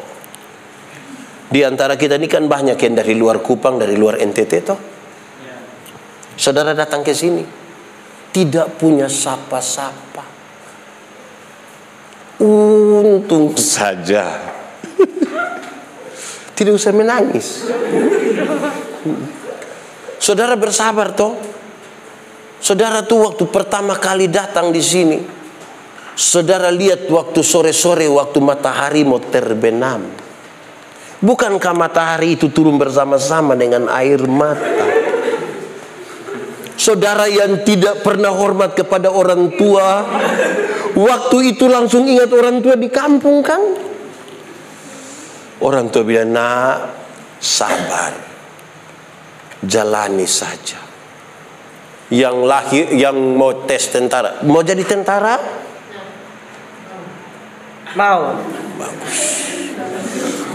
di antara kita ini kan banyak yang dari luar Kupang, dari luar NTT toh. Saudara datang ke sini tidak punya sapa-sapa. Untung saja. Tidak usah menangis. Saudara bersabar toh. Saudara tuh waktu pertama kali datang di sini, saudara lihat waktu sore-sore waktu matahari mau terbenam. Bukankah matahari itu turun bersama-sama dengan air mata? Saudara yang tidak pernah hormat kepada orang tua, waktu itu langsung ingat orang tua di kampung kan? Orang tua bilang, nak, sabar, jalani saja. Yang lahir, yang mau tes tentara, mau jadi tentara? Mau. Bagus.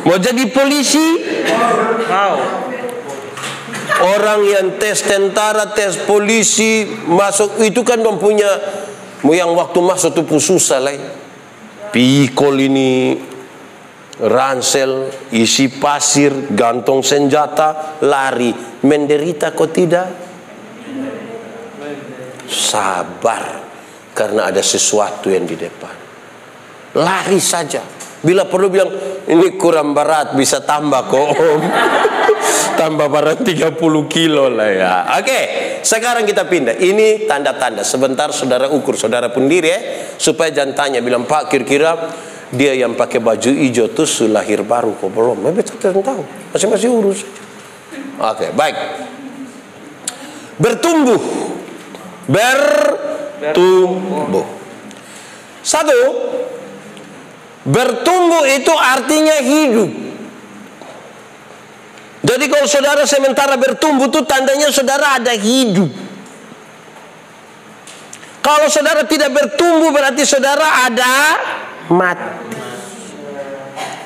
Mau jadi polisi? Mau. Orang yang tes tentara, tes polisi, masuk itu kan mempunyai, yang waktu masuk itu susah lah. Pikol ini, ransel, isi pasir, gantung senjata, lari. Menderita kok tidak? Sabar, karena ada sesuatu yang di depan. Lari saja. Bila perlu bilang, ini kurang berat, bisa tambah kok om. Tambah berat 30 kilo lah ya. Oke, sekarang kita pindah. Ini tanda-tanda. Sebentar saudara ukur, saudara pun diri supaya jangan tanya, bilang Pak kira-kira dia yang pakai baju hijau tuh lahir baru kok belum? Betul tahu. Masih urus. Oke, baik. Bertumbuh. Bertumbuh. Satu, bertumbuh itu artinya hidup. Jadi kalau saudara sementara bertumbuh itu tandanya saudara ada hidup. Kalau saudara tidak bertumbuh berarti saudara ada mati.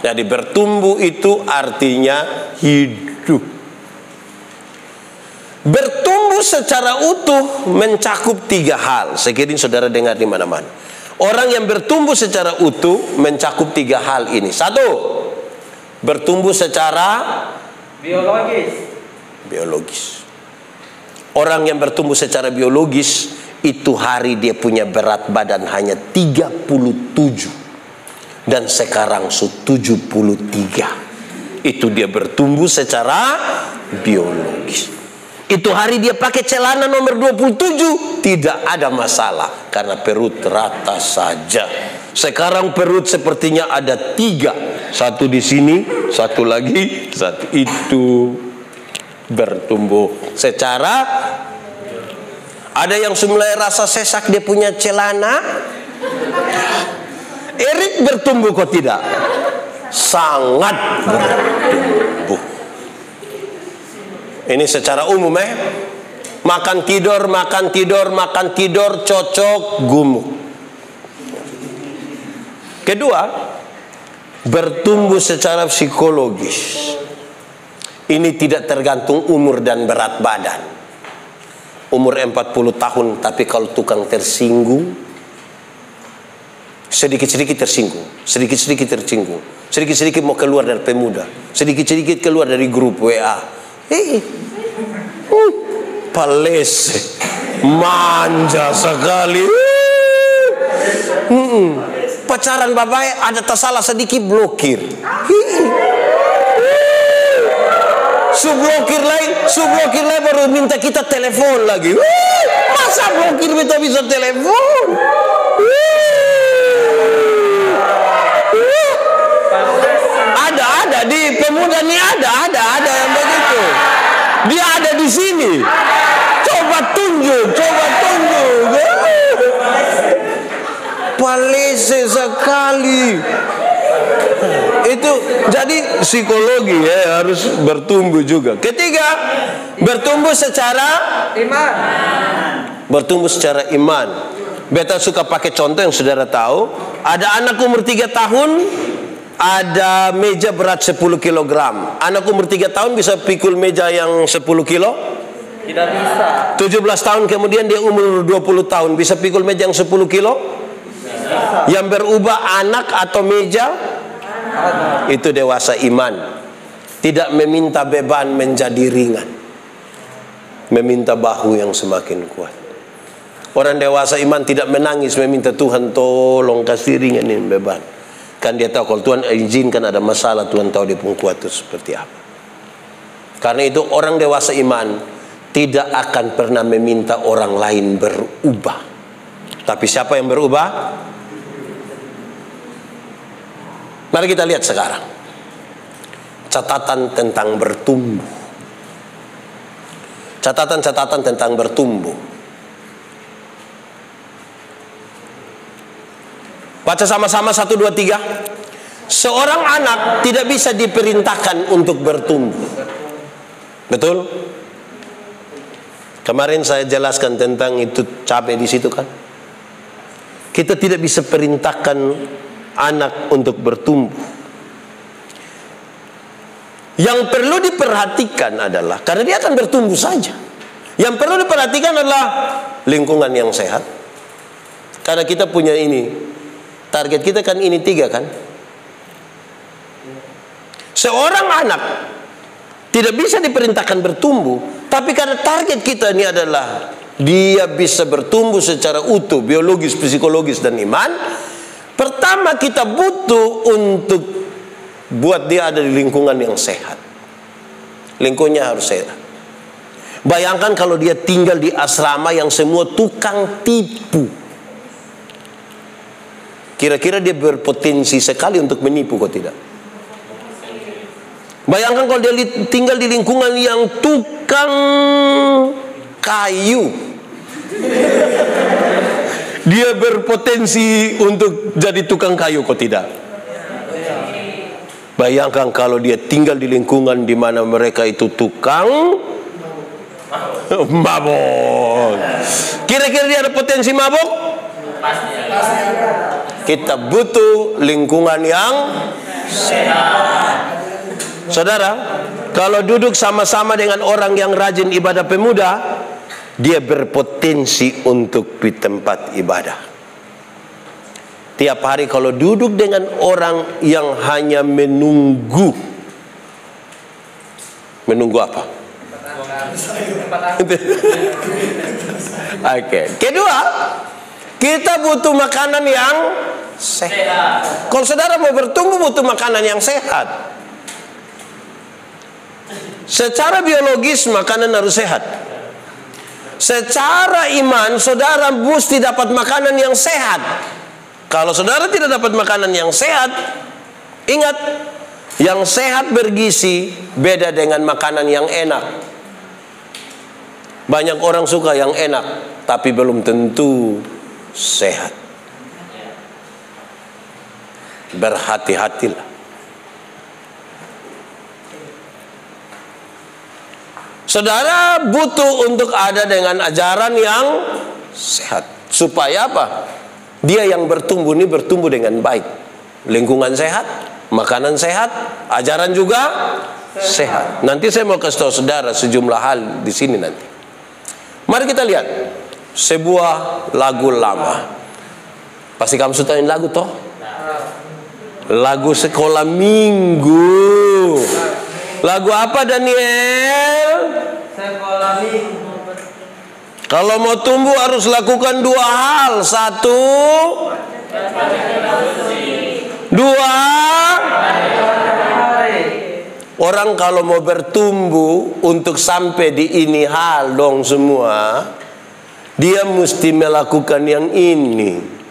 Jadi bertumbuh itu artinya hidup. Bertumbuh secara utuh mencakup 3 hal. Sekiranya saudara dengar di mana-mana. Orang yang bertumbuh secara utuh mencakup 3 hal ini. 1, bertumbuh secara biologis. Orang yang bertumbuh secara biologis itu hari dia punya berat badan hanya 37 dan sekarang 73. Itu dia bertumbuh secara biologis. Itu hari dia pakai celana nomor 27 tidak ada masalah karena perut rata saja. Sekarang perut sepertinya ada 3. Satu di sini, satu lagi, satu itu bertumbuh secara. Ada yang mulai rasa sesak dia punya celana. Erit bertumbuh kok tidak? Sangat bertumbuh. Ini secara umum Makan tidur, makan tidur, makan tidur, cocok, gemuk. Kedua, bertumbuh secara psikologis. Ini tidak tergantung umur dan berat badan. Umur 40 tahun, tapi kalau tukang tersinggung, sedikit-sedikit tersinggung, sedikit-sedikit tersinggung, sedikit-sedikit mau keluar dari pemuda, sedikit-sedikit keluar dari grup WA. Palese, manja sekali. Pacaran babai ada tersalah sedikit blokir. Sublokir lagi baru minta kita telepon lagi. Masa blokir kita bisa telepon? Ada di pemuda nih ada yang begitu. Dia ada di sini. Coba tunjuk. Palese sekali. Itu jadi psikologi harus bertumbuh juga. Ketiga, bertumbuh secara iman. Bertumbuh secara iman. Beta suka pakai contoh yang saudara tahu. Ada anak umur 3 tahun, ada meja berat 10 kg. Anak umur 3 tahun bisa pikul meja yang 10 kilo? Tidak bisa. 17 tahun kemudian dia umur 20 tahun bisa pikul meja yang 10 kilo? Bisa. Yang berubah anak atau meja? Itu dewasa iman. Tidak meminta beban menjadi ringan, meminta bahu yang semakin kuat. Orang dewasa iman tidak menangis meminta Tuhan tolong kasih ringanin beban. Kan dia tahu kalau Tuhan izinkan ada masalah, Tuhan tahu dia pun kuat itu seperti apa. Karena itu orang dewasa iman tidak akan pernah meminta orang lain berubah. Tapi siapa yang berubah? Mari kita lihat sekarang catatan tentang bertumbuh. Catatan-catatan tentang bertumbuh. Baca sama-sama 1, 2, 3. Seorang anak tidak bisa diperintahkan untuk bertumbuh. Betul? Kemarin saya jelaskan tentang itu cabai di situ kan. Kita tidak bisa perintahkan anak untuk bertumbuh. Yang perlu diperhatikan adalah, karena dia akan bertumbuh saja, yang perlu diperhatikan adalah lingkungan yang sehat. Karena kita punya ini, target kita kan ini 3 kan. Seorang anak tidak bisa diperintahkan bertumbuh, tapi karena target kita ini adalah dia bisa bertumbuh secara utuh, biologis, psikologis, dan iman. Pertama kita butuh untuk buat dia ada di lingkungan yang sehat. Lingkungannya harus sehat. Bayangkan kalau dia tinggal di asrama yang semua tukang tipu. Kira-kira dia berpotensi sekali untuk menipu kok tidak? Bayangkan kalau dia tinggal di lingkungan yang tukang kayu. Dia berpotensi untuk jadi tukang kayu kok tidak? Bayangkan kalau dia tinggal di lingkungan di mana mereka itu tukang mabok. Kira-kira dia ada potensi mabok? Kita butuh lingkungan yang sehat. Saudara, kalau duduk sama-sama dengan orang yang rajin ibadah pemuda, dia berpotensi untuk di tempat ibadah. Tiap hari kalau duduk dengan orang yang hanya menunggu apa? Oke. Kedua, kita butuh makanan yang sehat. Kalau saudara mau bertumbuh butuh makanan yang sehat. Secara biologis makanan harus sehat. Secara iman saudara mesti dapat makanan yang sehat. Kalau saudara tidak dapat makanan yang sehat, ingat, yang sehat bergizi beda dengan makanan yang enak. Banyak orang suka yang enak, tapi belum tentu sehat. Berhati-hatilah. Saudara butuh untuk ada dengan ajaran yang sehat. Supaya apa? Dia yang bertumbuh ini bertumbuh dengan baik. Lingkungan sehat, makanan sehat, ajaran juga sehat. Nanti saya mau kasih tahu saudara sejumlah hal di sini nanti. Mari kita lihat sebuah lagu lama. Pasti kamu sukain lagu toh? Lagu sekolah minggu. Lagu apa, Daniel? Sekolah minggu. Kalau mau tumbuh harus lakukan dua hal. Satu, dua. Orang kalau mau bertumbuh untuk sampai di ini hal dong semua, dia mesti melakukan yang ini.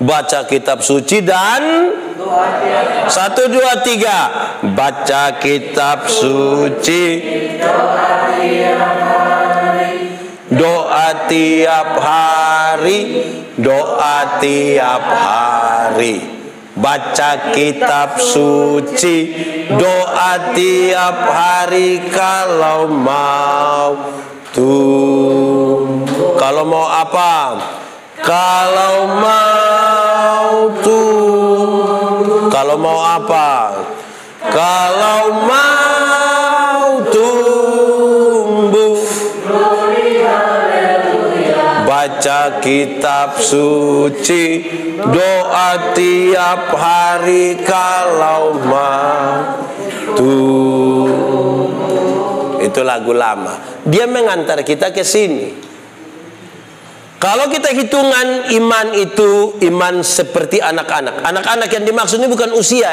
Baca kitab suci dan 1, 2, 3. Baca kitab suci, doa tiap hari, doa tiap hari. Baca kitab suci, doa tiap hari kalau mau tumbuh. Kalau mau apa? Kalau mau tumbuh. Kalau mau apa? Kalau mau tumbuh. Baca kitab suci, doa tiap hari kalau mau tumbuh. Itu lagu lama. Dia mengantar kita ke sini. Kalau kita hitungan iman itu iman seperti anak-anak. Anak-anak yang dimaksud ini bukan usia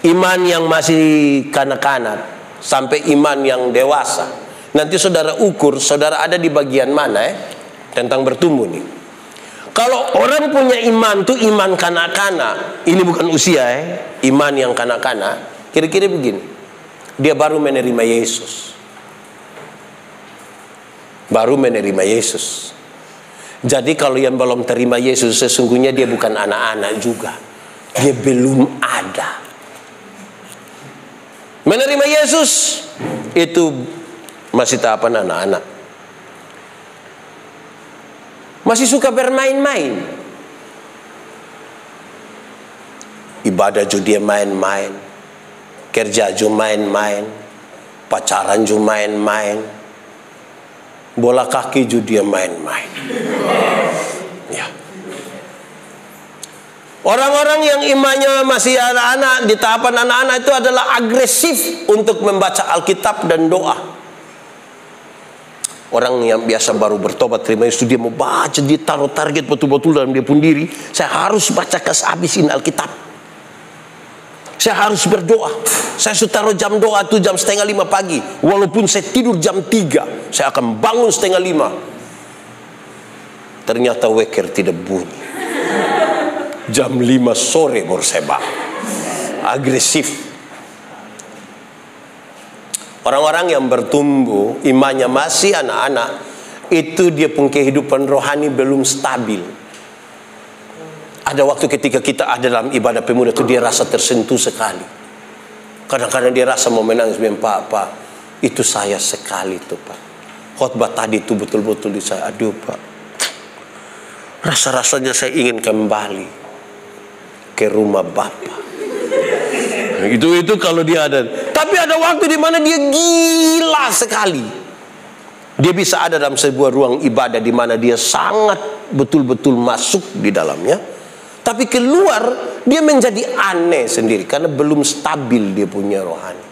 Iman yang masih kanak-kanak sampai iman yang dewasa. Nanti saudara ukur, saudara ada di bagian mana tentang bertumbuh nih. Kalau orang punya iman tuh iman kanak-kanak, ini bukan usia iman yang kanak-kanak. Kira-kira begini. Dia baru menerima Yesus. Baru menerima Yesus. Jadi kalau yang belum terima Yesus, sesungguhnya dia bukan anak-anak juga. Dia belum ada. Menerima Yesus itu masih tahapan anak-anak. Masih suka bermain-main. Ibadah juga dia main-main. Kerja juga main-main. Pacaran juga main-main. Bola kaki juga dia main-main. Ya. Orang-orang yang imannya masih anak-anak, di tahapan anak-anak itu adalah agresif untuk membaca Alkitab dan doa. Orang yang biasa baru bertobat terima Yesus, dia mau baca, dia taruh target betul-betul dalam dia pun diri. Saya harus baca habis ini Alkitab. Saya harus berdoa. Saya sudah taruh jam doa itu jam 4:30 pagi. Walaupun saya tidur jam 3, saya akan bangun 4:30. Ternyata weker tidak bunyi. Jam 5 sore baru saya bangun. Agresif. Orang-orang yang bertumbuh, imannya masih anak-anak, itu dia pun kehidupan rohani belum stabil. Ada waktu ketika kita ada dalam ibadah pemuda itu dia rasa tersentuh sekali. Kadang-kadang dia rasa mau menangis, Pak, itu saya sekali tuh Pak. Khotbah tadi itu betul-betul di saya, aduh Pak. Rasa-rasanya saya ingin kembali ke rumah Bapak. Itu kalau dia ada. Tapi ada waktu di mana dia gila sekali. Dia bisa ada dalam sebuah ruang ibadah di mana dia sangat betul-betul masuk di dalamnya. Tapi keluar dia menjadi aneh sendiri karena belum stabil dia punya rohani.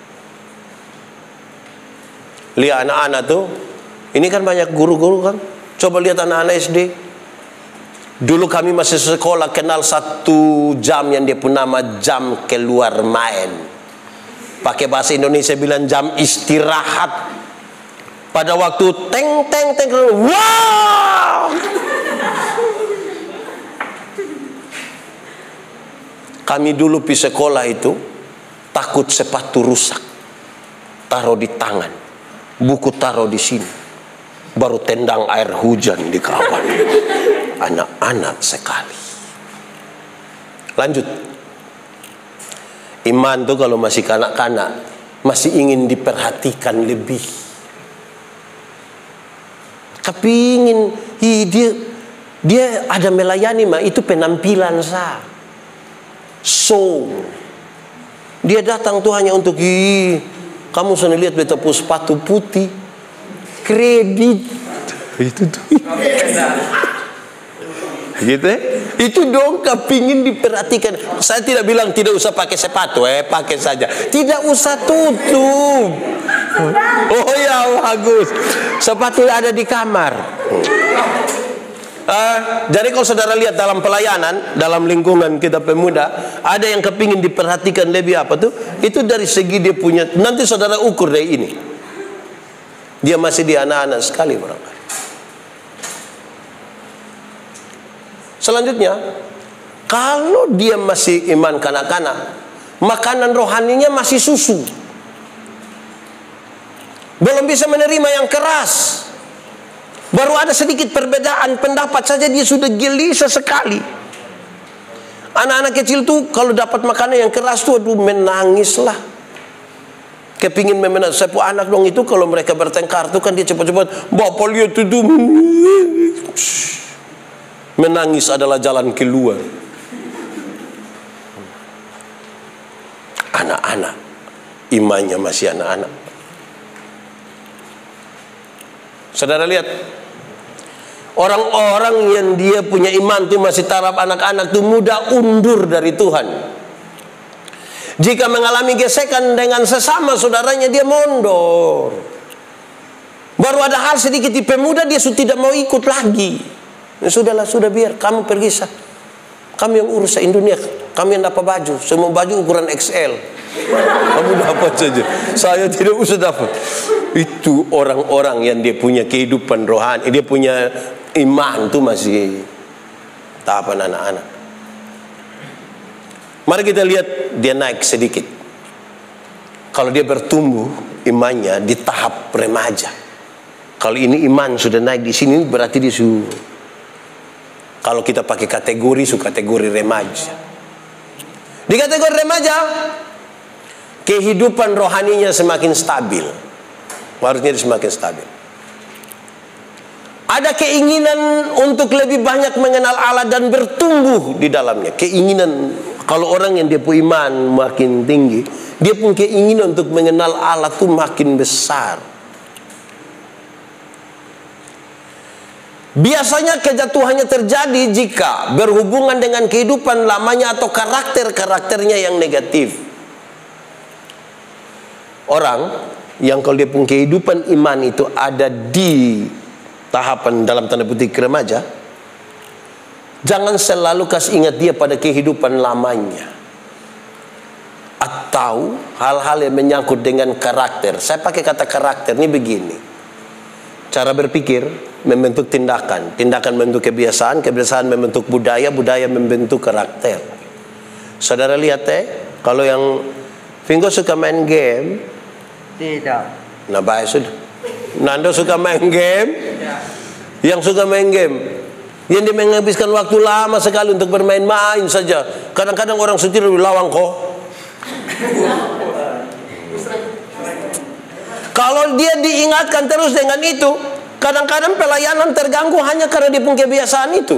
Lihat anak-anak tuh, ini kan banyak guru-guru kan. Coba lihat anak-anak SD. Dulu kami masih sekolah kenal 1 jam yang dia pun nama jam keluar main. Pakai bahasa Indonesia bilang jam istirahat. Pada waktu teng, wow! Kami dulu pi sekolah itu takut sepatu rusak, taruh di tangan, buku taruh di sini, baru tendang air hujan di kawan. Anak-anak sekali. Lanjut. Iman tuh kalau masih kanak-kanak masih ingin diperhatikan lebih. Kepingin dia ada melayani mah itu penampilan sah. So dia datang tuh hanya untuk kamu sudah lihat beta sepatu putih kredit itu tuh gitu itu dong kepingin diperhatikan. Saya tidak bilang tidak usah pakai sepatu, pakai saja, tidak usah tutup. Oh ya bagus, sepatu ada di kamar. Jadi kalau saudara lihat dalam pelayanan, dalam lingkungan kita pemuda, ada yang kepingin diperhatikan lebih apa tuh? Itu dari segi dia punya. Nanti saudara ukur dari ini. Dia masih di anak-anak sekali barangkali. Selanjutnya, kalau dia masih iman kanak-kanak, makanan rohaninya masih susu. Belum bisa menerima yang keras. Baru ada sedikit perbedaan pendapat saja dia sudah gelisah sekali. Anak-anak kecil tuh kalau dapat makanan yang keras tuh aduh menangislah. Kepingin memenang. Saya punya anak dong itu kalau mereka bertengkar tuh kan dia cepat-cepat bapak lihat itu menangis adalah jalan keluar. Anak-anak imannya masih anak-anak. Saudara lihat, orang-orang yang dia punya iman itu masih taraf anak-anak itu mudah undur dari Tuhan. Jika mengalami gesekan dengan sesama saudaranya dia mondor. Baru ada hal sedikit di pemuda dia sudah tidak mau ikut lagi. Ya sudahlah, sudah biar kamu pergi sah. Kami yang urus Indonesia, kami yang dapat baju, semua baju ukuran XL. Kamu dapat saja, saya tidak usah dapat. Itu orang-orang yang dia punya kehidupan rohani, dia punya iman tuh masih tahapan anak-anak. Mari kita lihat dia naik sedikit. Kalau dia bertumbuh imannya di tahap remaja. Kalau ini iman sudah naik di sini berarti dia sudah. Kalau kita pakai kategori remaja. Di kategori remaja, kehidupan rohaninya semakin stabil. Harusnya semakin stabil. Ada keinginan untuk lebih banyak mengenal Allah dan bertumbuh di dalamnya. Keinginan, kalau orang yang dia punya iman makin tinggi, dia pun keinginan untuk mengenal Allah tuh makin besar. Biasanya kejatuhannya terjadi jika berhubungan dengan kehidupan lamanya atau karakternya yang negatif. Orang yang kalau dia punya kehidupan iman itu ada di tahapan dalam tanda petik remaja, jangan selalu kasih ingat dia pada kehidupan lamanya atau hal-hal yang menyangkut dengan karakter. Saya pakai kata karakter ini begini. Cara berpikir membentuk tindakan, tindakan membentuk kebiasaan, kebiasaan membentuk budaya, budaya membentuk karakter. Saudara lihat kalau yang Vingo suka main game? Tidak. Nah baik sudah. Nando suka main game? Tidak. Yang suka main game, yang dia menghabiskan waktu lama sekali untuk bermain-main saja. Kadang-kadang orang setir lebih lawang kok. Kalau dia diingatkan terus dengan itu, kadang-kadang pelayanan terganggu hanya karena dia punya kebiasaan itu.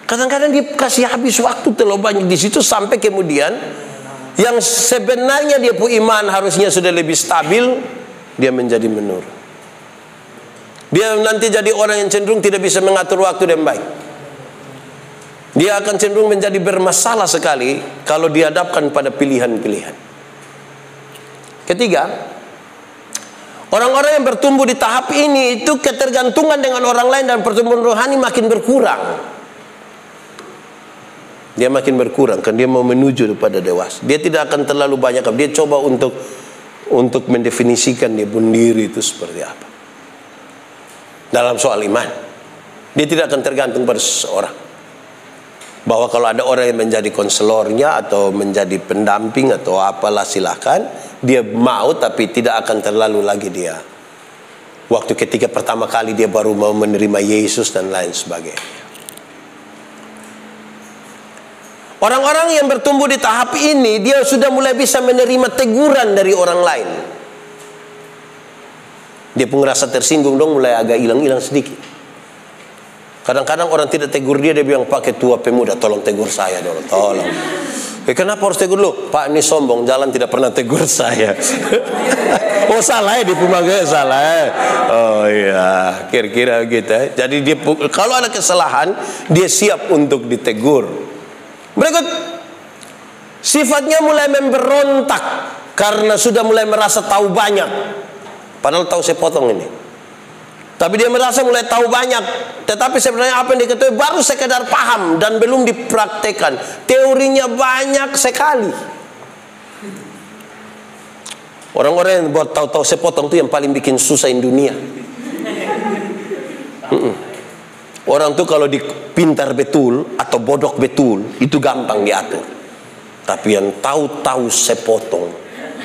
Kadang-kadang dia kasih habis waktu terlalu banyak di situ sampai kemudian yang sebenarnya dia punya iman harusnya sudah lebih stabil, dia menjadi menurun. Dia nanti jadi orang yang cenderung tidak bisa mengatur waktu dengan baik. Dia akan cenderung menjadi bermasalah sekali kalau dihadapkan pada pilihan-pilihan. Ketiga, orang-orang yang bertumbuh di tahap ini itu ketergantungan dengan orang lain dan pertumbuhan rohani makin berkurang. Dia makin berkurang kan dia mau menuju kepada dewasa. Dia tidak akan terlalu banyak. Dia coba untuk mendefinisikan dia sendiri itu seperti apa. Dalam soal iman, dia tidak akan tergantung pada seseorang. Bahwa kalau ada orang yang menjadi konselornya atau menjadi pendamping atau apalah, silahkan. Dia mau, tapi tidak akan terlalu lagi dia. Waktu ketika pertama kali dia baru mau menerima Yesus dan lain sebagainya. Orang-orang yang bertumbuh di tahap ini, dia sudah mulai bisa menerima teguran dari orang lain. Dia pun ngerasa tersinggung dong, mulai agak hilang-hilang sedikit. Kadang-kadang orang tidak tegur dia, dia bilang, "Pak Ketua Pemuda, tolong tegur saya dong, tolong." Kenapa harus tegur lu? "Pak, ini sombong, jalan tidak pernah tegur saya." Oh, salah ya, di pemagaya salah. Oh iya, kira-kira gitu ya. Jadi dia, kalau ada kesalahan, dia siap untuk ditegur. Berikut, sifatnya mulai memberontak karena sudah mulai merasa tahu banyak. Padahal tahu saya potong ini. Tapi dia merasa mulai tahu banyak. Tetapi sebenarnya apa yang diketahui baru sekedar paham dan belum dipraktekkan. Teorinya banyak sekali. Orang-orang yang buat tahu-tahu sepotong itu yang paling bikin susah di dunia. Orang tuh kalau dipintar betul atau bodoh betul, itu gampang diatur. Tapi yang tahu-tahu sepotong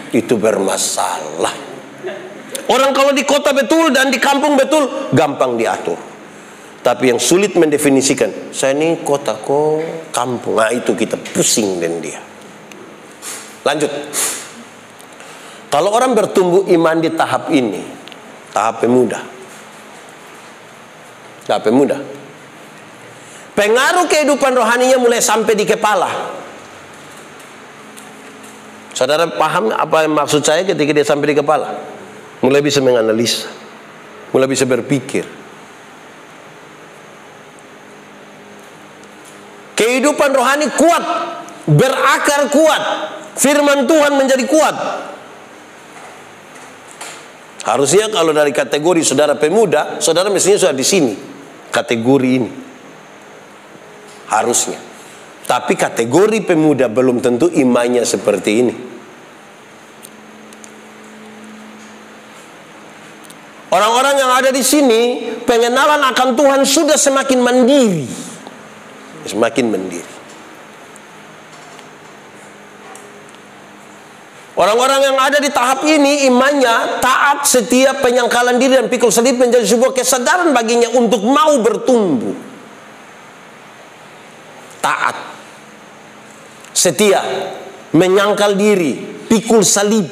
itu bermasalah. Orang kalau di kota betul dan di kampung betul, gampang diatur. Tapi yang sulit mendefinisikan, saya ini kota kok kampung. Nah itu kita pusing dengan dia. Lanjut. Kalau orang bertumbuh iman di tahap ini, tahap pemuda. Tahap pemuda. Pengaruh kehidupan rohaninya mulai sampai di kepala. Saudara paham apa yang maksud saya ketika dia sampai di kepala? Mulai bisa menganalisa, mulai bisa berpikir. Kehidupan rohani kuat, berakar kuat, firman Tuhan menjadi kuat. Harusnya kalau dari kategori saudara pemuda, saudara mestinya sudah di sini, kategori ini. Harusnya. Tapi kategori pemuda belum tentu imannya seperti ini. Orang-orang yang ada di sini, pengenalan akan Tuhan sudah semakin mandiri. Semakin mandiri. Orang-orang yang ada di tahap ini, imannya taat, setia, penyangkalan diri dan pikul salib menjadi sebuah kesadaran baginya untuk mau bertumbuh. Taat, setia, menyangkal diri, pikul salib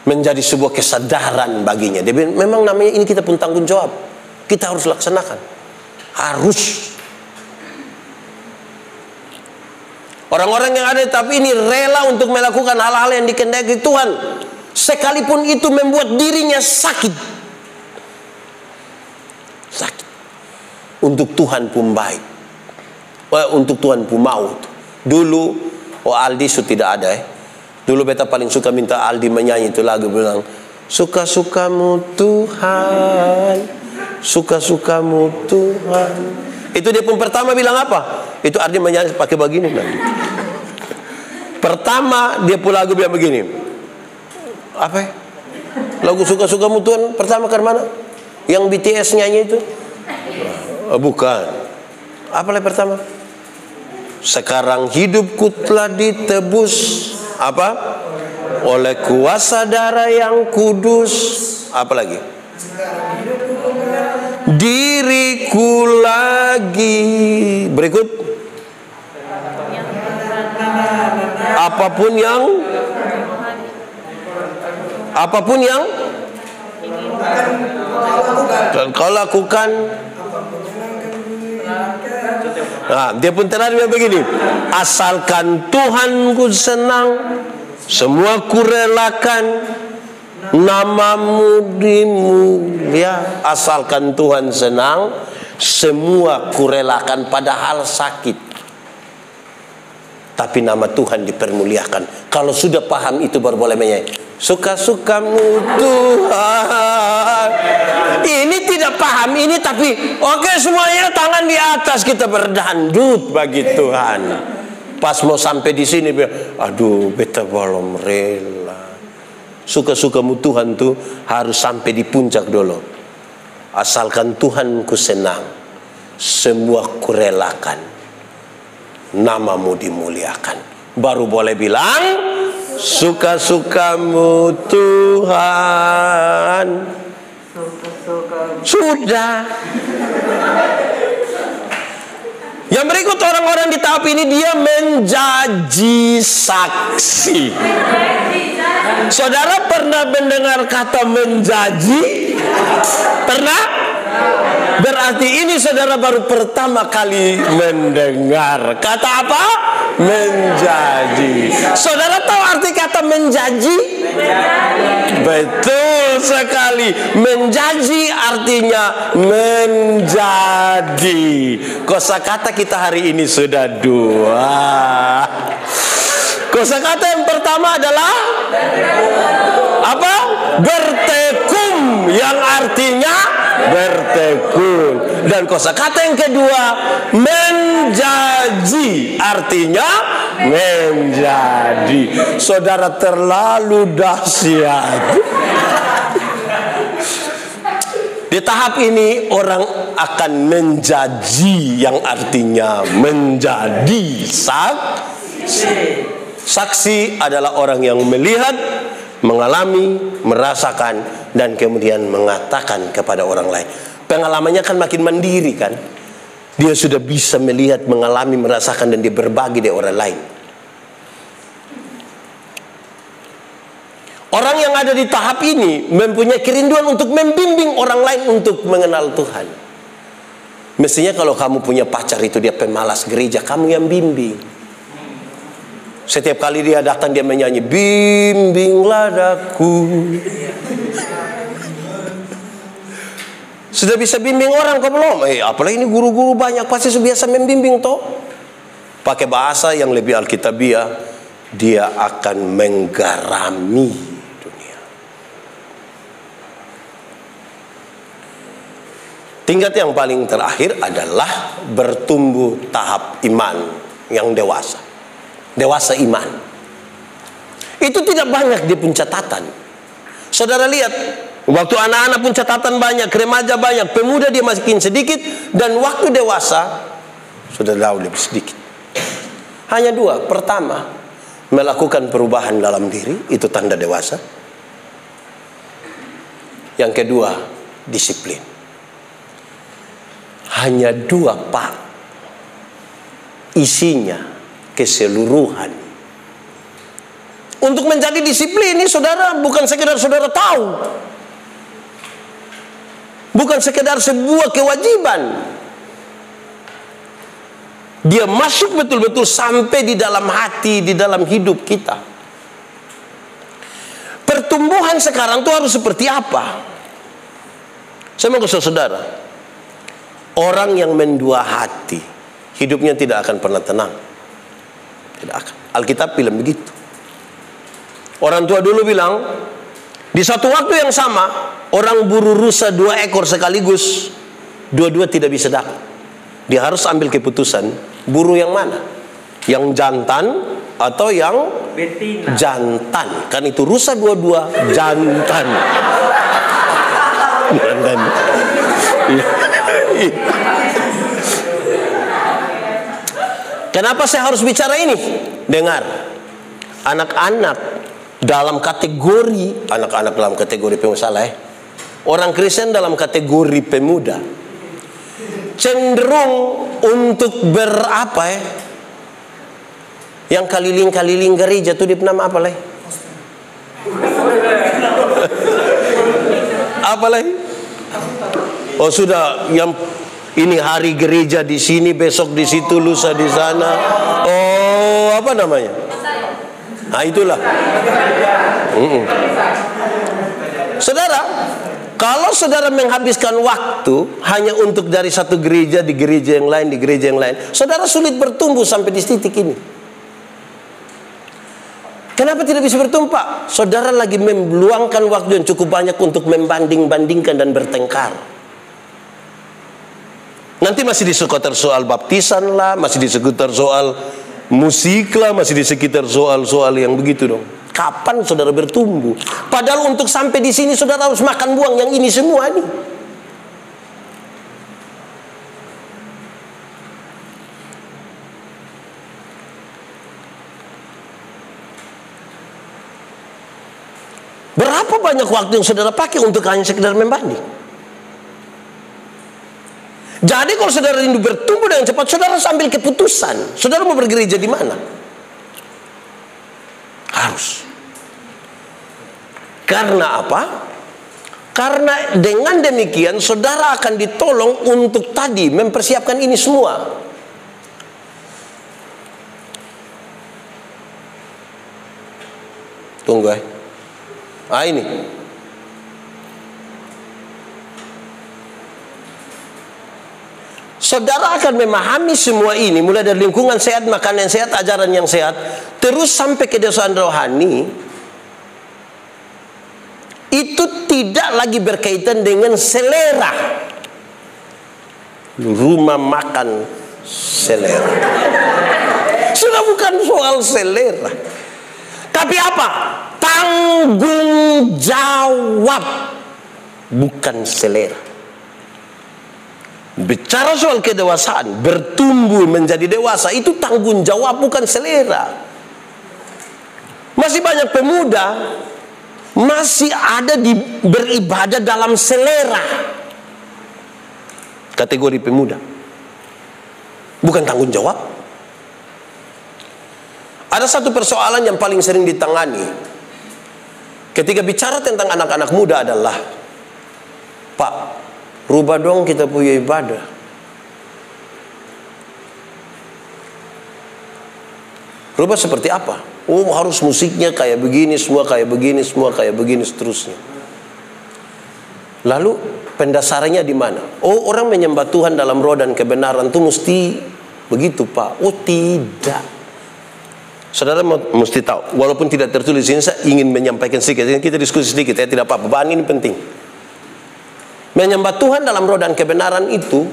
menjadi sebuah kesadaran baginya. Dia bilang, memang namanya ini kita pun tanggung jawab. Kita harus laksanakan. Harus. Orang-orang yang ada tapi ini rela untuk melakukan hal-hal yang dikehendaki Tuhan. Sekalipun itu membuat dirinya sakit. Sakit. Untuk Tuhan pun baik. Untuk Tuhan pun mau. Dulu, Aldi sudah tidak ada Dulu beta paling suka minta Aldi menyanyi itu lagu, bilang, "Suka-sukamu Tuhan, suka-sukamu Tuhan." Itu dia pun pertama bilang apa? Itu Aldi menyanyi pakai begini nanti. Pertama dia pun lagu bilang begini. Apa? Lagu "Suka-sukamu Tuhan" pertama ke mana? Yang BTS nyanyi itu? Bukan. Apa lagi pertama? "Sekarang hidupku telah ditebus." Apa? "Oleh kuasa darah yang kudus." Apa lagi? "Diriku lagi." Berikut. Apapun yang dan kau lakukan. Nah, dia pun terakhir begini, "Asalkan Tuhanku senang, semua kurelakan, namamu dimulia." Asalkan Tuhan senang, semua kurelakan, padahal sakit. Tapi nama Tuhan dipermuliakan. Kalau sudah paham itu baru boleh menyanyi, "Suka-sukamu Tuhan." Ini tidak paham ini, tapi oke, semuanya tangan di atas, kita berdandut bagi Tuhan. Pas mau sampai di sini, aduh, beta belum rela. Suka-sukamu Tuhan tuh harus sampai di puncak dulu. Asalkan Tuhanku senang, semua kurelakan, namamu dimuliakan. Baru boleh bilang, suka-sukamu Tuhan. Sudah. Yang berikut, orang-orang di tahap ini dia menjadi saksi. Saudara pernah mendengar kata menjadi? Pernah? Berarti ini saudara baru pertama kali mendengar. Kata apa? Menjadi. Saudara tahu arti kata menjadi? Betul sekali. Menjadi artinya menjadi. Kosakata kita hari ini sudah 2. Kosakata yang pertama adalah apa? Bertekun, yang artinya bertekun. Dan kosakata yang kedua menjadi, artinya menjadi. Saudara terlalu dahsyat. Di tahap ini orang akan menjadi, yang artinya menjadi saksi. Saksi adalah orang yang melihat, mengalami, merasakan, dan kemudian mengatakan kepada orang lain. Pengalamannya kan makin mandiri kan. Dia sudah bisa melihat, mengalami, merasakan, dan dia berbagi dengan orang lain. Orang yang ada di tahap ini mempunyai kerinduan untuk membimbing orang lain untuk mengenal Tuhan. Mestinya kalau kamu punya pacar itu dia pemalas gereja, kamu yang bimbing. Setiap kali dia datang dia menyanyi, bimbinglah daku. Sudah bisa bimbing orang kok belum? Apalagi ini guru-guru banyak pasti sudah biasa membimbing toh. Pakai bahasa yang lebih alkitabiah, dia akan menggarami dunia. Tingkat yang paling terakhir adalah bertumbuh tahap iman yang dewasa. Dewasa iman. Itu tidak banyak di pencatatan. Saudara lihat, waktu anak-anak pun catatan banyak, remaja banyak, pemuda dia makin sedikit, dan waktu dewasa sudah jauh lebih sedikit. Hanya 2. Pertama, melakukan perubahan dalam diri, itu tanda dewasa. Yang kedua, disiplin. Hanya 2 Pak. Isinya keseluruhan. Untuk menjadi disiplin ini saudara bukan sekedar saudara tahu, bukan sekedar sebuah kewajiban. Dia masuk betul-betul sampai di dalam hati, di dalam hidup kita. Pertumbuhan sekarang itu harus seperti apa? Saya mau kasih saudara, orang yang mendua hati hidupnya tidak akan pernah tenang. Tidak akan. Alkitab bilang begitu. Orang tua dulu bilang, di satu waktu yang sama, orang buru rusa 2 ekor sekaligus, dua-dua tidak bisa dapat. Dia harus ambil keputusan, buru yang mana? Yang jantan atau yang betina? Jantan. Kan itu rusa dua-dua jantan. Jantan. Kenapa saya harus bicara ini? Dengar, anak-anak dalam kategori, anak-anak dalam kategori pemuda, orang Kristen dalam kategori pemuda, cenderung untuk berapa yang keliling-keliling gereja itu di nama apa leh? Apa leh? Oh sudah, yang ini hari gereja di sini, besok di situ, lusa di sana. Oh, apa namanya? Nah, itulah. Saudara, kalau saudara menghabiskan waktu hanya untuk dari satu gereja di gereja yang lain, di gereja yang lain, saudara sulit bertumbuh sampai di titik ini. Kenapa tidak bisa bertumbuh, Pak? Saudara lagi meluangkan waktu yang cukup banyak untuk membanding-bandingkan dan bertengkar. Nanti masih di sekitar soal baptisan lah, masih di sekitar soal musik lah, masih di sekitar soal-soal yang begitu dong. Kapan saudara bertumbuh? Padahal untuk sampai di sini saudara harus makan buang yang ini semua nih. Berapa banyak waktu yang saudara pakai untuk hanya sekedar membanding? Jadi kalau saudara rindu bertumbuh dengan cepat, saudara harus ambil keputusan. Saudara mau bergereja di mana? Harus. Karena apa? Karena dengan demikian saudara akan ditolong untuk tadi mempersiapkan ini semua. Tunggu ini. Saudara akan memahami semua ini mulai dari lingkungan sehat, makanan yang sehat, ajaran yang sehat, terus sampai kedewasaan rohani. Itu tidak lagi berkaitan dengan selera. Rumah makan selera. Sudah bukan soal selera. Tapi apa? Tanggung jawab, bukan selera. Bicara soal kedewasaan, bertumbuh menjadi dewasa, itu tanggung jawab, bukan selera. Masih banyak pemuda masih ada di beribadah dalam selera. Kategori pemuda, bukan tanggung jawab. Ada satu persoalan yang paling sering ditangani ketika bicara tentang anak-anak muda adalah, Pak, rubah dong kita punya ibadah. Rubah seperti apa? Oh, harus musiknya kayak begini, semua kayak begini, semua kayak begini, seterusnya. Lalu pendasarannya di mana? Oh, orang menyembah Tuhan dalam roh dan kebenaran itu mesti begitu, Pak. Oh, tidak. Saudara mesti tahu, walaupun tidak tertulis ini, saya ingin menyampaikan sedikit. Kita diskusi sedikit, ya, tidak apa-apa. Bahan ini penting. Menyembah Tuhan dalam roh dan kebenaran itu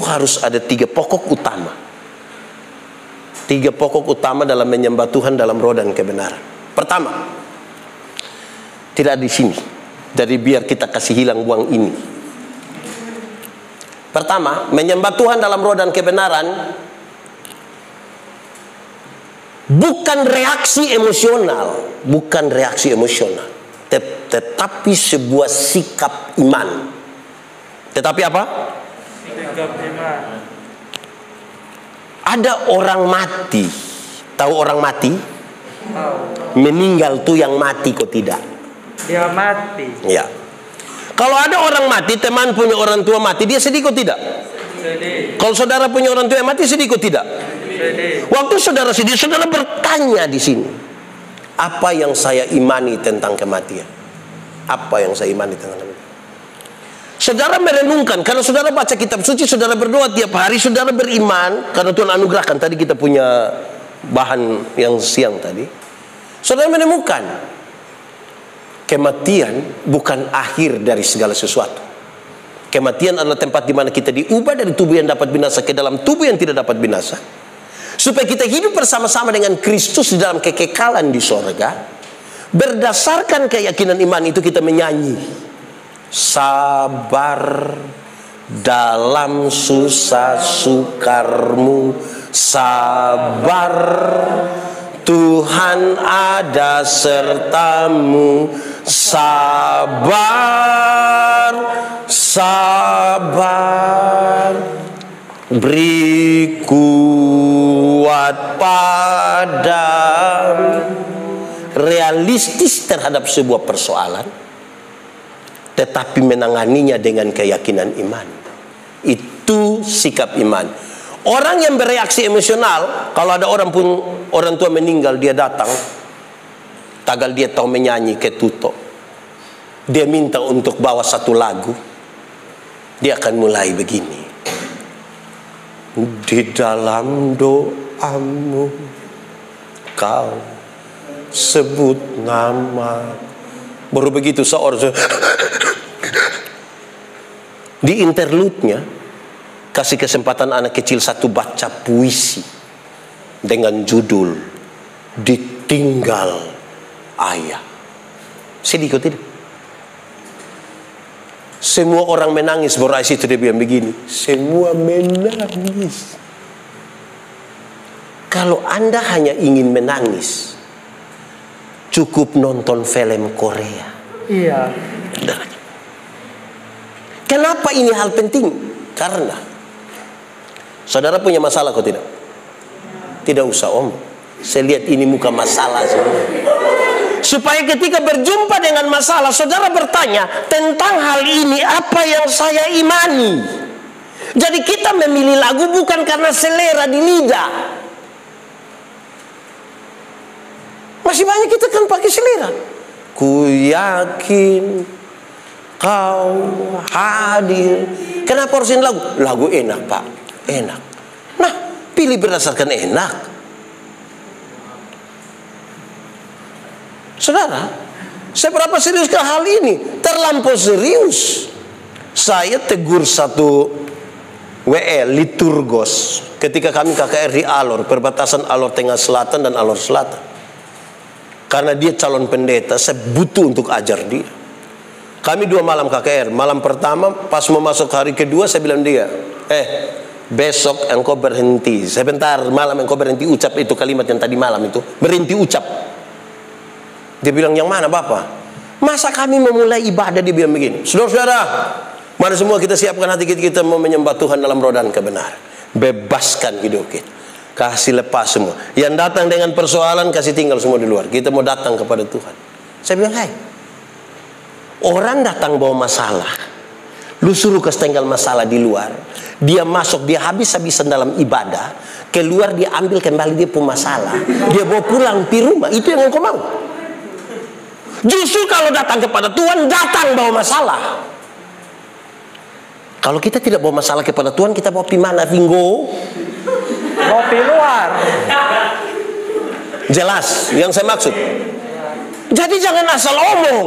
harus ada 3 pokok utama. 3 pokok utama dalam menyembah Tuhan dalam roh dan kebenaran. Pertama, tidak di sini. Jadi biar kita kasih hilang uang ini. Pertama, menyembah Tuhan dalam roh dan kebenaran bukan reaksi emosional, bukan reaksi emosional, tetapi sebuah sikap iman. Tetapi apa? Sikap iman. Ada orang mati. Tahu orang mati? Tahu. Meninggal tuh yang mati kok tidak? Dia mati. Ya. Kalau ada orang mati, teman punya orang tua mati, dia sedih kok tidak? Sedih. Kalau saudara punya orang tua yang mati, sedih kok tidak? Sedih. Waktu saudara sedih, saudara bertanya di sini, apa yang saya imani tentang kematian? Apa yang saya imani tentang kematian? Saudara merenungkan, kalau saudara baca kitab suci, saudara berdoa tiap hari, saudara beriman, karena Tuhan anugerahkan. Tadi kita punya bahan yang siang tadi. Saudara menemukan, kematian bukan akhir dari segala sesuatu. Kematian adalah tempat di mana kita diubah dari tubuh yang dapat binasa ke dalam tubuh yang tidak dapat binasa, supaya kita hidup bersama-sama dengan Kristus di dalam kekekalan di sorga. Berdasarkan keyakinan iman itu kita menyanyi, sabar dalam susah sukarmu, sabar Tuhan ada sertamu, sabar, sabar, beri kuat padamu. Realistis terhadap sebuah persoalan, tetapi menanganinya dengan keyakinan iman. Itu sikap iman. Orang yang bereaksi emosional, kalau ada orang tua meninggal, dia datang, tagal dia tahu menyanyi ketuto, dia minta untuk bawa satu lagu, dia akan mulai begini. Di dalam doamu kau sebut nama. Baru begitu seorang di interlude-nya kasih kesempatan anak kecil satu baca puisi dengan judul Ditinggal Ayah. Sedih kok tidak? Semua orang menangis. Baru itu dia bilang begini, semua menangis. Kalau Anda hanya ingin menangis, cukup nonton film Korea. Iya. Kenapa ini hal penting? Karena saudara punya masalah kok tidak? Tidak usah om. Saya lihat ini muka masalah semua. Supaya ketika berjumpa dengan masalah, saudara bertanya tentang hal ini, apa yang saya imani. Jadi kita memilih lagu bukan karena selera di lidah. Masih banyak kita kan pakai selera. Ku yakin kau hadir. Kenapa harus ini lagu? Lagu enak pak, enak. Nah, pilih berdasarkan enak. Saudara, saya berapa serius ke hal ini? Terlampau serius. Saya tegur satu WL liturgos ketika kami KKR di Alor, perbatasan Alor Tengah Selatan dan Alor Selatan. Karena dia calon pendeta, saya butuh untuk ajar dia. Kami 2 malam KKR. Malam pertama, pas mau masuk hari kedua, saya bilang dia, besok engkau berhenti. Sebentar, malam engkau berhenti ucap itu kalimat yang tadi malam itu. Berhenti ucap. Dia bilang, yang mana Bapak? Masa kami memulai ibadah, dia bilang begini. Saudara-saudara, mari semua kita siapkan hati kita mau menyembah Tuhan dalam roh dan kebenaran. Bebaskan hidup kita. Kasih lepas semua. Yang datang dengan persoalan, kasih tinggal semua di luar. Kita mau datang kepada Tuhan. Saya bilang, hai, orang datang bawa masalah. Lu suruh ke tinggal masalah di luar. Dia masuk, dia habis-habisan dalam ibadah. Keluar, dia ambil kembali dia punya masalah. Dia bawa pulang di rumah. Itu yang engkau mau. Justru kalau datang kepada Tuhan, datang bawa masalah. Kalau kita tidak bawa masalah kepada Tuhan, kita bawa pi mana, Vingo? Bawa pi luar. Jelas yang saya maksud. Jadi jangan asal omong.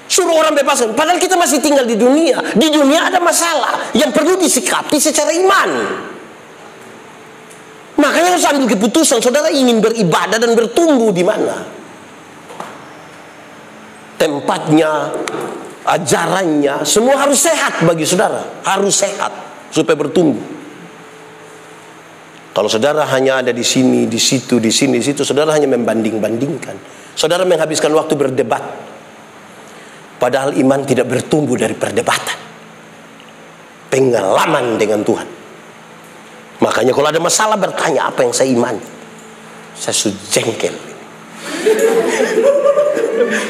Suruh orang bebaskan. Padahal kita masih tinggal di dunia. Di dunia ada masalah yang perlu disikapi secara iman. Makanya harus ambil keputusan. Saudara ingin beribadah dan bertumbuh di mana? Tempatnya, ajarannya, semua harus sehat bagi saudara. Harus sehat supaya bertumbuh. Kalau saudara hanya ada di sini, di situ, di sini, di situ, saudara hanya membanding-bandingkan. Saudara menghabiskan waktu berdebat. Padahal iman tidak bertumbuh dari perdebatan. Pengalaman dengan Tuhan. Makanya kalau ada masalah bertanya apa yang saya imani. Saya sujengkel.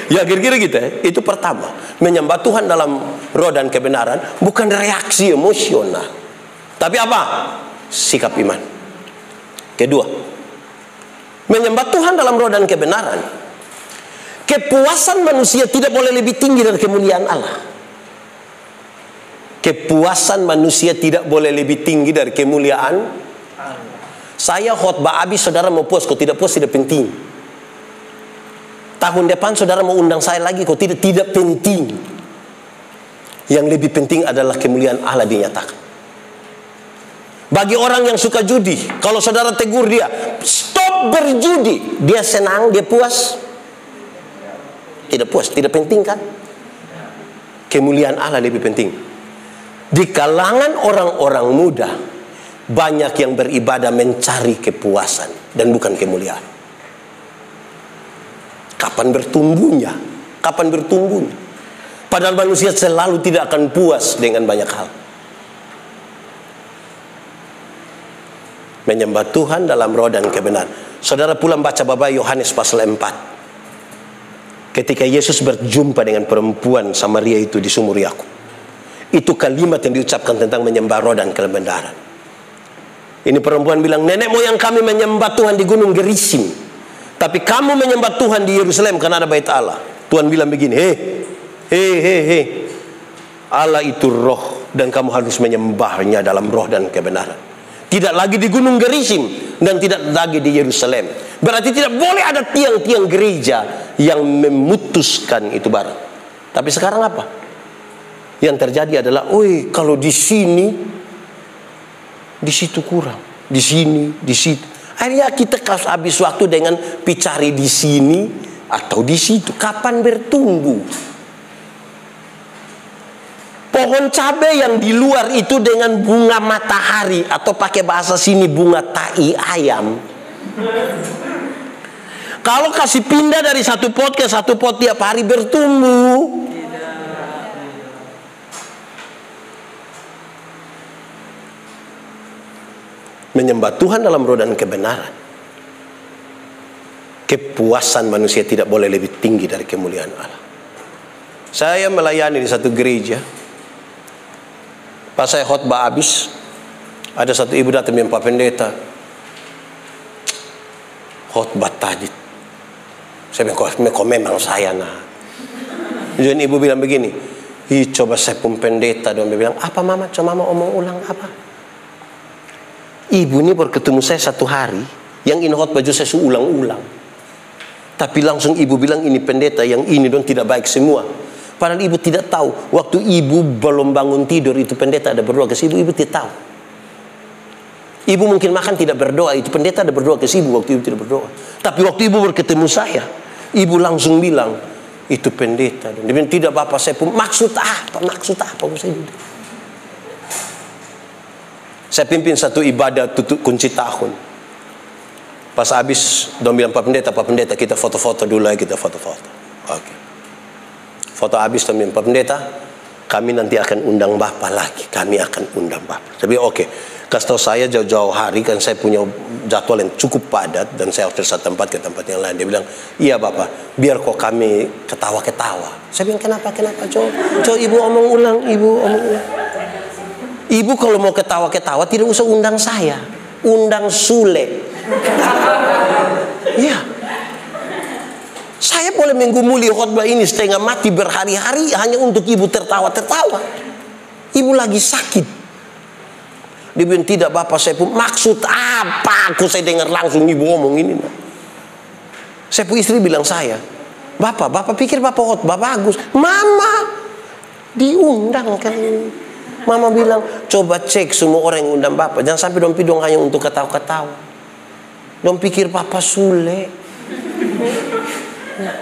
Ya kira-kira gitu ya. Itu pertama, menyembah Tuhan dalam roh dan kebenaran bukan reaksi emosional, tapi apa? Sikap iman. Kedua, menyembah Tuhan dalam roh dan kebenaran. Kepuasan manusia tidak boleh lebih tinggi dari kemuliaan Allah. Kepuasan manusia tidak boleh lebih tinggi dari kemuliaan Allah. Saya khotbah habis, saudara mau puas, kok tidak puas tidak penting. Tahun depan saudara mau undang saya lagi, kok tidak penting. Yang lebih penting adalah kemuliaan Allah dinyatakan. Bagi orang yang suka judi, kalau saudara tegur dia, stop berjudi, dia senang, dia puas? Tidak puas, tidak penting kan? Kemuliaan Allah lebih penting. Di kalangan orang-orang muda, banyak yang beribadah mencari kepuasan dan bukan kemuliaan. Kapan bertumbuhnya? Kapan bertumbuhnya? Padahal manusia selalu tidak akan puas dengan banyak hal. Menyembah Tuhan dalam roh dan kebenaran. Saudara pulang baca Bapak Yohanes pasal 4. Ketika Yesus berjumpa dengan perempuan Samaria itu di sumur Yakub. Itu kalimat yang diucapkan tentang menyembah roh dan kebenaran. Ini perempuan bilang, nenek moyang kami menyembah Tuhan di gunung Gerisim. Tapi kamu menyembah Tuhan di Yerusalem karena ada bait Allah. Tuhan bilang begini, hei, Allah itu roh dan kamu harus menyembahnya dalam roh dan kebenaran. Tidak lagi di gunung Gerisim dan tidak lagi di Yerusalem. Berarti tidak boleh ada tiang-tiang gereja yang memutuskan itu barang. Tapi sekarang apa? Yang terjadi adalah, kalau di sini, di situ kurang, di sini, di situ. Akhirnya kita habis waktu dengan cari di sini atau di situ. Kapan bertumbuh? Pohon cabai yang di luar itu dengan bunga matahari atau pakai bahasa sini bunga tai ayam. Kalau kasih pindah dari satu pot ke satu pot tiap hari bertumbuh. Menyembah Tuhan dalam roh dan kebenaran. Kepuasan manusia tidak boleh lebih tinggi dari kemuliaan Allah. Saya melayani di satu gereja. Pas saya khotbah habis, ada satu ibu datang dengan Pak Pendeta. Khotbah tadi. Saya bilang, kok memang saya nah. Jadi ibu bilang begini, coba saya pun pendeta dong. Dia bilang, apa mama? Coba mama omong ulang apa? Ibu ini baru ketemu saya satu hari, yang ini khotbah juga saya ulang-ulang. Tapi langsung ibu bilang ini pendeta, yang ini dong tidak baik semua. Padahal ibu tidak tahu, waktu ibu belum bangun tidur itu pendeta ada berdoa ke ibu, ibu tidak tahu. Ibu mungkin makan tidak berdoa, itu pendeta ada berdoa ke ibu waktu ibu tidak berdoa. Tapi waktu ibu berketemu saya, ibu langsung bilang, itu pendeta. Dia bilang, tidak bapak saya pun, maksud apa? Saya pimpin satu ibadah tutup kunci tahun. Pas habis, dia bilang, Pak Pendeta, kita foto-foto dulu ya, kita foto-foto. Oke. Foto habis, dia bilang, Pak Pendeta, kami nanti akan undang bapak lagi. Kami akan undang bapak. Tapi oke. Kasih tahu saya jauh-jauh hari kan saya punya jadwal yang cukup padat dan saya harus dari satu tempat ke tempat yang lain. Dia bilang, iya bapak, biar kok kami ketawa-ketawa. Saya bilang, kenapa? Coba ibu omong ulang, Ibu kalau mau ketawa-ketawa tidak usah undang saya, undang Sule. Iya. Saya boleh menggumuli khotbah ini setengah mati berhari-hari hanya untuk ibu tertawa-tertawa. Ibu lagi sakit. Dia bilang, tidak bapak saya pun, maksud apa? Saya dengar langsung ibu ngomong ini. Saya pun istri bilang saya, bapak pikir bapak khotbah bagus. Mama diundang kan. Mama bilang, coba cek semua orang yang undang bapak. Jangan sampai dong pidong hanya untuk ketawa-ketawa. Dong pikir papa Sule.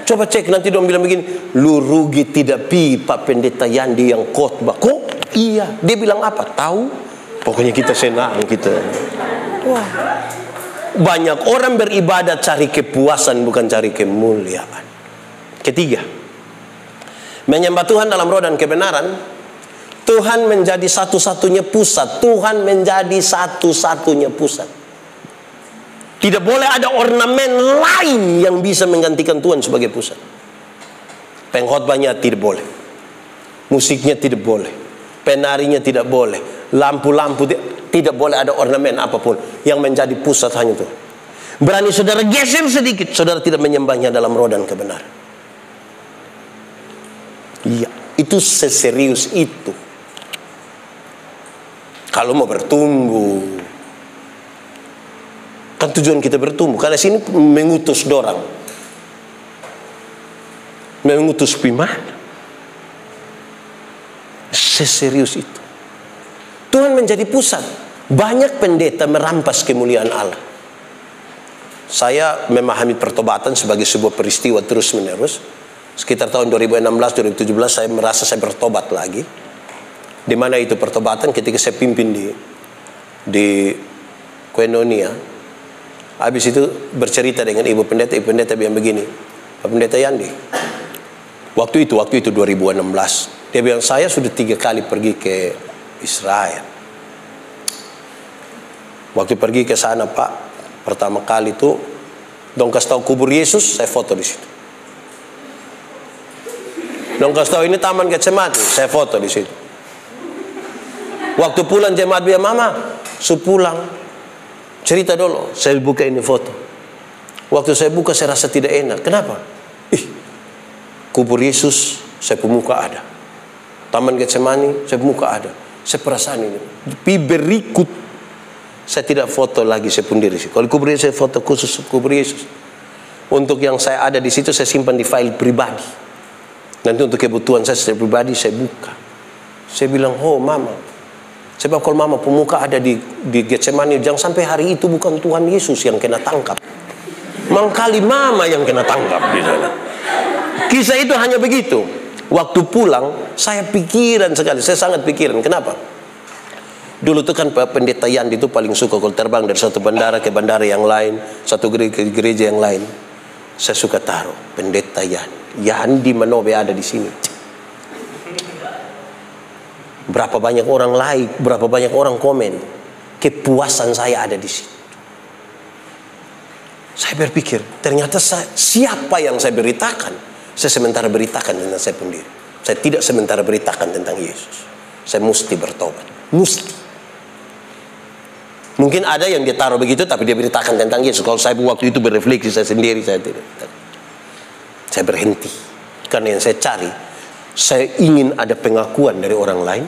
Coba cek nanti dong bilang begini, lu rugi tidak pi Pak Pendeta Yandi yang khotbah. Kok? Iya. Dia bilang apa? Tahu? Pokoknya kita senang kita. Wah. Banyak orang beribadat cari kepuasan bukan cari kemuliaan. Ketiga, menyembah Tuhan dalam roh dan kebenaran. Tuhan menjadi satu-satunya pusat. Tuhan menjadi satu-satunya pusat. Tidak boleh ada ornamen lain yang bisa menggantikan Tuhan sebagai pusat. Pengkhotbahnya tidak boleh. Musiknya tidak boleh. Penarinya tidak boleh. Lampu-lampu tidak boleh ada ornamen apapun. Yang menjadi pusat hanya Tuhan. Berani saudara geser sedikit, saudara tidak menyembahnya dalam roh dan kebenaran. Iya, itu seserius itu. Kalau mau bertumbuh, kan tujuan kita bertumbuh. Karena sini mengutus dorang, mengutus pimana. Seserius itu. Tuhan menjadi pusat. Banyak pendeta merampas kemuliaan Allah. Saya memahami pertobatan sebagai sebuah peristiwa terus menerus. Sekitar tahun 2016-2017 saya merasa saya bertobat lagi. Di mana itu pertobatan ketika saya pimpin di Koinonia. Habis itu bercerita dengan ibu pendeta bilang begini, Pak Pendeta Yandi, waktu itu 2016, dia bilang saya sudah 3 kali pergi ke Israel. Waktu pergi ke sana Pak, pertama kali itu dong kasih tahu kubur Yesus, saya foto di situ. Dong kasih tahu ini taman Getsemani, saya foto di situ. Waktu pulang jemaat bilang, mama, pulang cerita dulu, saya buka ini foto. Waktu saya buka saya rasa tidak enak. Kenapa? Kubur Yesus saya pemuka ada, taman Getsemani saya pemuka ada. Saya perasaan ini. Tapi berikut saya tidak foto lagi saya pun diri. Kalau kubur Yesus saya foto khusus kubur Yesus. Untuk yang saya ada di situ saya simpan di file pribadi. Nanti untuk kebutuhan saya secara pribadi saya buka. Saya bilang, oh mama, sebab kalau mama pemuka ada di Getsemani, jangan sampai hari itu bukan Tuhan Yesus yang kena tangkap. Mangkali mama yang kena tangkap di sana. Kisah itu hanya begitu. Waktu pulang, saya pikiran sekali. Saya sangat pikiran. Kenapa? Dulu itu kan Pendeta Yandi itu paling suka kalau terbang dari satu bandara ke bandara yang lain, satu gereja ke gereja yang lain. Saya suka taruh pendeta Yandi Manobe ada di sini. Berapa banyak orang like, berapa banyak orang komen. Kepuasan saya ada di situ. Saya berpikir, ternyata siapa yang saya beritakan? Saya sementara beritakan tentang saya sendiri. Saya tidak sementara beritakan tentang Yesus. Saya mesti bertobat. Mesti. Mungkin ada yang dia taruh begitu, tapi dia beritakan tentang Yesus. Kalau saya waktu itu berefleksi saya sendiri, saya tidak. Saya berhenti. Karena yang saya cari, saya ingin ada pengakuan dari orang lain.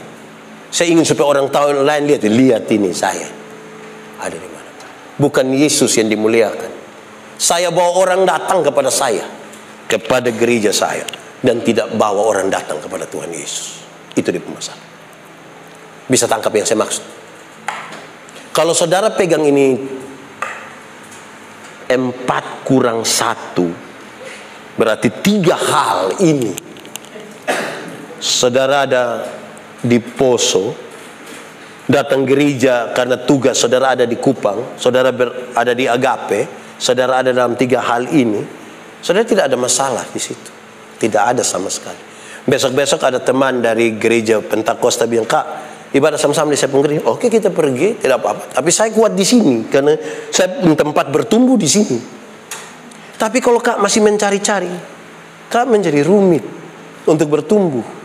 Saya ingin supaya orang tahu yang lain lihat ini saya ada di mana. Bukan Yesus yang dimuliakan. Saya bawa orang datang kepada saya, kepada gereja saya, dan tidak bawa orang datang kepada Tuhan Yesus. Itu dia masalah. Bisa tangkap yang saya maksud? Kalau saudara pegang ini 4 kurang 1, berarti 3 hal ini. Saudara ada di Poso, datang gereja karena tugas saudara ada di Kupang, saudara ada di Agape, saudara ada dalam 3 hal ini, saudara tidak ada masalah di situ. Tidak ada sama sekali. Besok-besok ada teman dari gereja Pentakosta bilang, Kak, ibadah sama-sama di saya pun gereja. Oke, kita pergi, tidak apa-apa. Tapi saya kuat di sini karena saya tempat bertumbuh di sini. Tapi kalau Kak masih mencari-cari, Kak menjadi rumit untuk bertumbuh.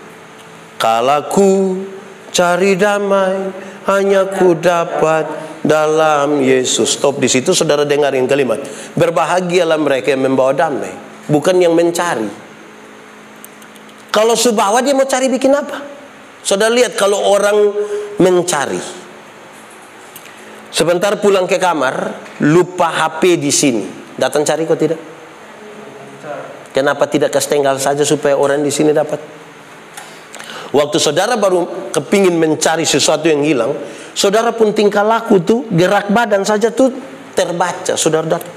Kalau ku cari damai, hanya ku dapat dalam Yesus. Stop di situ, saudara dengarin kalimat. Berbahagialah mereka yang membawa damai, bukan yang mencari. Kalau Subawa dia mau cari bikin apa? Saudara lihat kalau orang mencari, sebentar pulang ke kamar, lupa HP di sini, datang cari kok tidak? Kenapa tidak kasih tinggal saja supaya orang di sini dapat? Waktu saudara baru kepingin mencari sesuatu yang hilang, saudara pun tingkah laku tuh, gerak badan saja tuh terbaca. Saudara datang,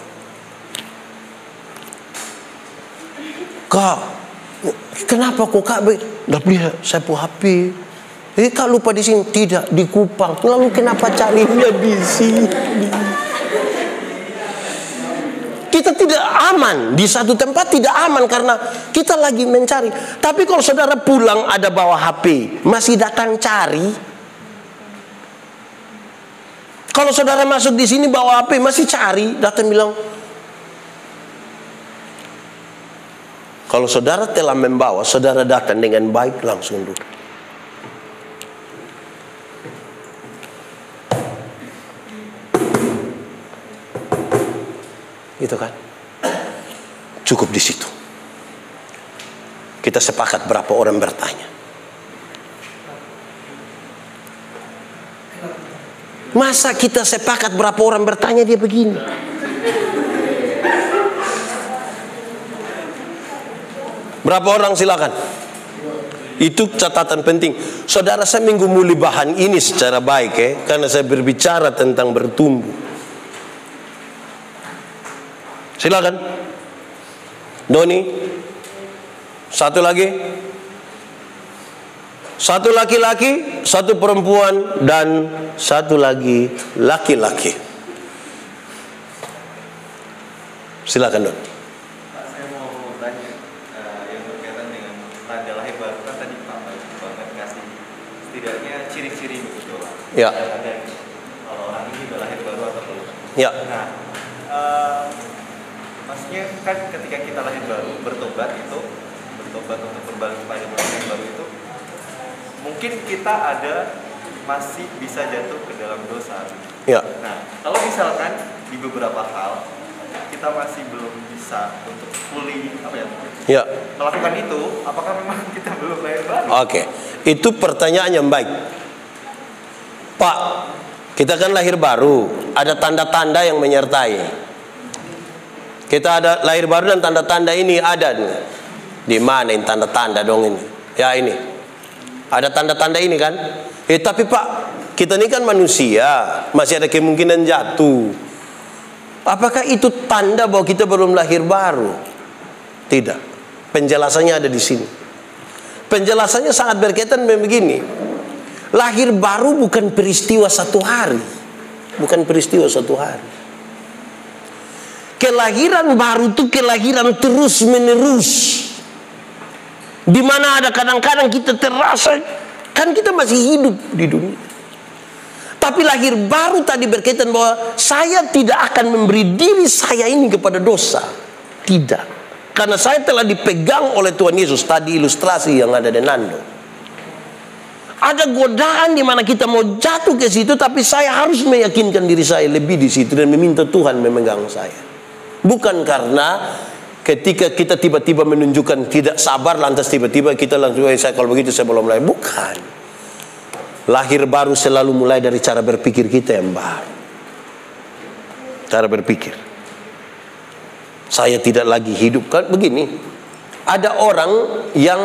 Kak, kenapa kok Kak? Dah lihat saya punya HP. Kak lupa di sini, tidak di Kupang. Lalu kenapa carinya di sini? Kita tidak aman di satu tempat, tidak aman karena kita lagi mencari. Tapi kalau saudara pulang ada bawa HP, masih datang cari. Kalau saudara masuk di sini bawa HP masih cari, datang bilang. Kalau saudara telah membawa, saudara datang dengan baik langsung duduk. Itu kan cukup di situ. Kita sepakat berapa orang bertanya. Masa kita sepakat berapa orang bertanya dia begini? Berapa orang silakan? Itu catatan penting. Saudara, saya minggu muli bahan ini secara baik karena saya berbicara tentang bertumbuh. Silakan. Doni. Satu lagi. Satu laki-laki, satu perempuan, dan satu lagi laki-laki. Silakan, Don. Pak, saya mau tanya yang berkaitan dengan tanda lahir baru. Kan tadi Pak Bapak kasih setidaknya ciri-ciri begitu lah. Ya. Ada kalau orang ini udah lahir baru atau belum. Ya. Nah, maksudnya kan ketika kita lahir baru, bertobat untuk berbalik kepada orang yang baru itu, mungkin kita masih bisa jatuh ke dalam dosa. Ya. Nah, kalau misalkan di beberapa hal kita masih belum bisa untuk fully Ya. melakukan itu, apakah memang kita belum lahir baru? Oke. Itu pertanyaan yang baik. Pak, kita kan lahir baru, ada tanda-tanda yang menyertai. Kita ada lahir baru dan tanda-tanda ini ada nih. Di mana ini tanda-tanda dong ini? Ya ini. Ada tanda-tanda ini kan? Tapi Pak, kita ini kan manusia, masih ada kemungkinan jatuh. Apakah itu tanda bahwa kita belum lahir baru? Tidak. Penjelasannya ada di sini. Penjelasannya sangat berkaitan dengan begini. Lahir baru bukan peristiwa satu hari. Bukan peristiwa satu hari. Kelahiran baru itu kelahiran terus menerus. Di mana ada kadang-kadang kita terasa kan kita masih hidup di dunia. Tapi lahir baru tadi berkaitan bahwa saya tidak akan memberi diri saya ini kepada dosa. Tidak. Karena saya telah dipegang oleh Tuhan Yesus. Tadi ilustrasi yang ada di Nando. Ada godaan di mana kita mau jatuh ke situ, tapi saya harus meyakinkan diri saya lebih di situ dan meminta Tuhan memegang saya. Bukan karena ketika kita tiba-tiba menunjukkan tidak sabar, lantas tiba-tiba kita langsung, saya kalau begitu saya belum mulai. Bukan. Lahir baru selalu mulai dari cara berpikir kita yang baru. Cara berpikir. Saya tidak lagi hidup. Kan begini, ada orang yang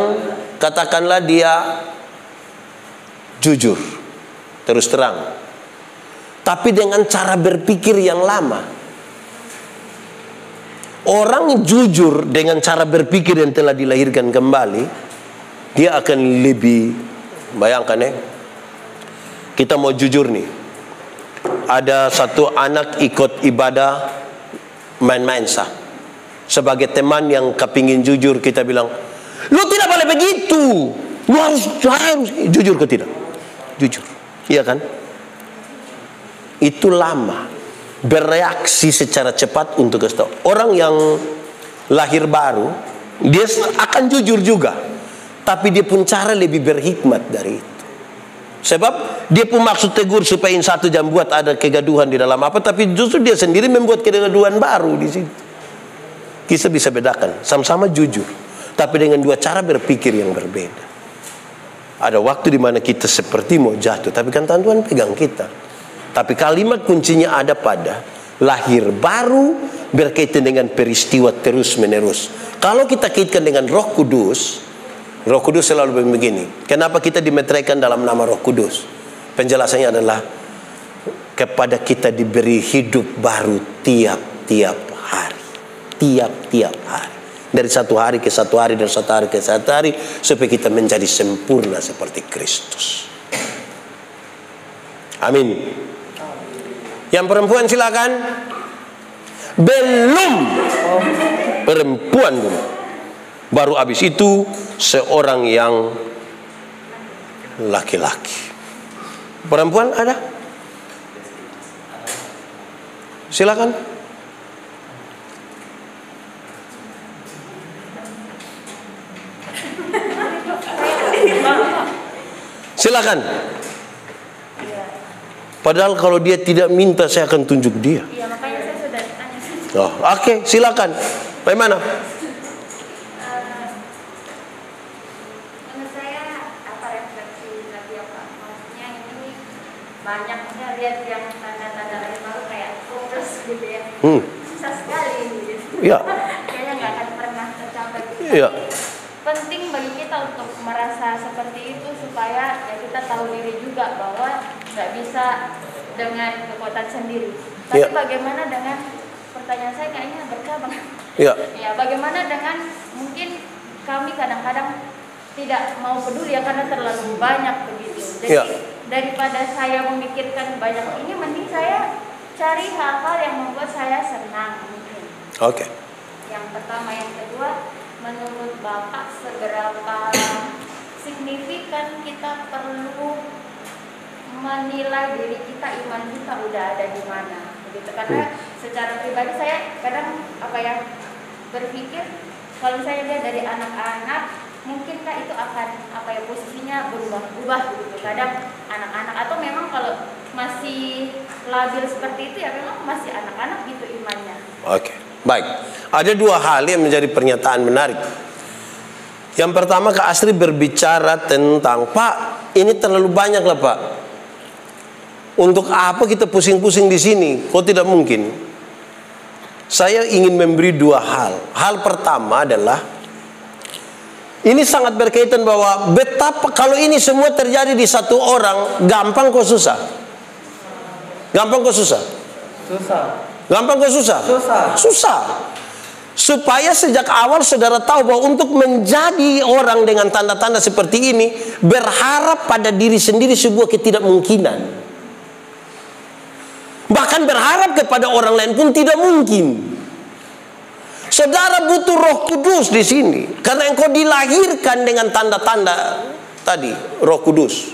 katakanlah dia jujur, terus terang, tapi dengan cara berpikir yang lama. Orang jujur dengan cara berpikir yang telah dilahirkan kembali, dia akan lebih, bayangkan ya, kita mau jujur nih, ada satu anak ikut ibadah main-main sah. Sebagai teman yang kepingin jujur, kita bilang, lu tidak boleh begitu, lu harus jujur ke tidak? Jujur, iya kan? Itu lama bereaksi secara cepat untuk kasih tahu. Orang yang lahir baru, dia akan jujur juga, tapi dia pun cara lebih berhikmat dari itu. Sebab dia pun maksud tegur supaya satu jam buat ada kegaduhan di dalam apa, tapi justru dia sendiri membuat kegaduhan baru di situ. Kita bisa bedakan, sama-sama jujur, tapi dengan dua cara berpikir yang berbeda. Ada waktu di mana kita seperti mau jatuh, tapi kan Tuhan pegang kita. Tapi kalimat kuncinya ada pada lahir baru berkaitan dengan peristiwa terus menerus. Kalau kita kaitkan dengan Roh Kudus, Roh Kudus selalu begini. Kenapa kita dimeteraikan dalam nama Roh Kudus? Penjelasannya adalah kepada kita diberi hidup baru tiap-tiap hari. Tiap-tiap hari. Dari satu hari ke satu hari, dari satu hari ke satu hari, supaya kita menjadi sempurna seperti Kristus. Amin. Yang perempuan silakan. Belum. Perempuan dulu. Baru habis itu seorang yang laki-laki. Perempuan ada? Silakan. Silakan. Padahal kalau dia tidak minta, saya akan tunjuk dia. Iya, makanya saya sudah tanya. Oh, oke, silakan. Bagaimana? Menurut saya apa refleksi tadi ya Pak? Maksudnya ini banyak saya lihat yang tanda-tanda lahir baru kayak fokus gitu ya. Susah sekali gitu. Iya. Kayaknya nggak akan pernah tercapai. Iya. Penting bagi kita untuk merasa seperti itu supaya ya kita tahu diri juga bahwa nggak bisa dengan kekuatan sendiri. Tapi bagaimana dengan pertanyaan saya kayaknya bercabang. Iya. Ya, bagaimana dengan mungkin kami kadang-kadang tidak mau peduli ya karena terlalu banyak begitu. Jadi daripada saya memikirkan banyak ini, mending saya cari hal-hal yang membuat saya senang mungkin. Oke. Yang pertama, yang kedua, menurut Bapak seberapa signifikan kita perlu menilai diri kita, iman kita udah ada di mana begitu. Karena secara pribadi saya kadang berpikir kalau saya lihat dari anak-anak, mungkinkah itu akan posisinya berubah-ubah gitu. Kadang anak-anak atau memang kalau masih labil seperti itu ya memang masih anak-anak gitu imannya. Oke. Baik, ada dua hal yang menjadi pernyataan menarik. Yang pertama, Kak Astri berbicara tentang, Pak, ini terlalu banyak lah Pak. Untuk apa kita pusing-pusing di sini? Kok tidak mungkin? Saya ingin memberi dua hal. Hal pertama adalah, ini sangat berkaitan bahwa betapa kalau ini semua terjadi di satu orang, gampang kok susah? Gampang kok susah? Susah. Gampang kok susah? Susah. Susah. Supaya sejak awal saudara tahu bahwa untuk menjadi orang dengan tanda-tanda seperti ini, berharap pada diri sendiri sebuah ketidakmungkinan. Bahkan berharap kepada orang lain pun tidak mungkin. Saudara butuh Roh Kudus di sini, karena engkau dilahirkan dengan tanda-tanda tadi, Roh Kudus.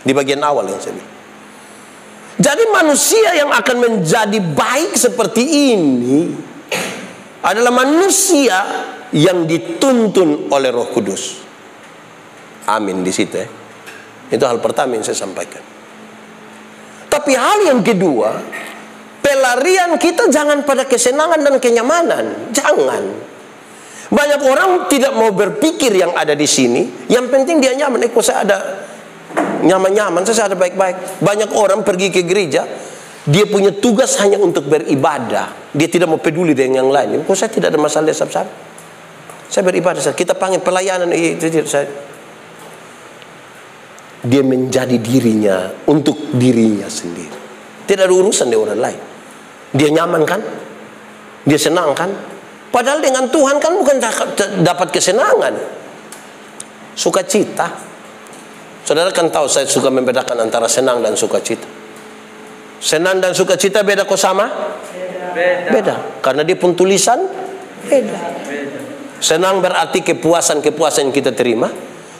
Di bagian awal yang saya bilang. Jadi manusia yang akan menjadi baik seperti ini adalah manusia yang dituntun oleh Roh Kudus. Amin di situ ya. Itu hal pertama yang saya sampaikan. Tapi hal yang kedua, pelarian kita jangan pada kesenangan dan kenyamanan. Jangan. Banyak orang tidak mau berpikir yang ada di sini. Yang penting dia nyaman. Kok saya ada nyaman-nyaman, saya ada baik-baik. Banyak orang pergi ke gereja, dia punya tugas hanya untuk beribadah. Dia tidak mau peduli dengan yang lain. Kok saya tidak ada masalah sab-sab. Saya beribadah. Kita panggil pelayanan itu saya. Dia menjadi dirinya untuk dirinya sendiri. Tidak ada urusan dengan orang lain. Dia nyaman kan? Dia senang kan? Padahal dengan Tuhan kan bukan dapat kesenangan, sukacita. Saudara kan tahu saya suka membedakan antara senang dan sukacita. Senang dan sukacita beda kok sama? Beda. Karena dia pun tulisan beda. Senang berarti kepuasan yang kita terima.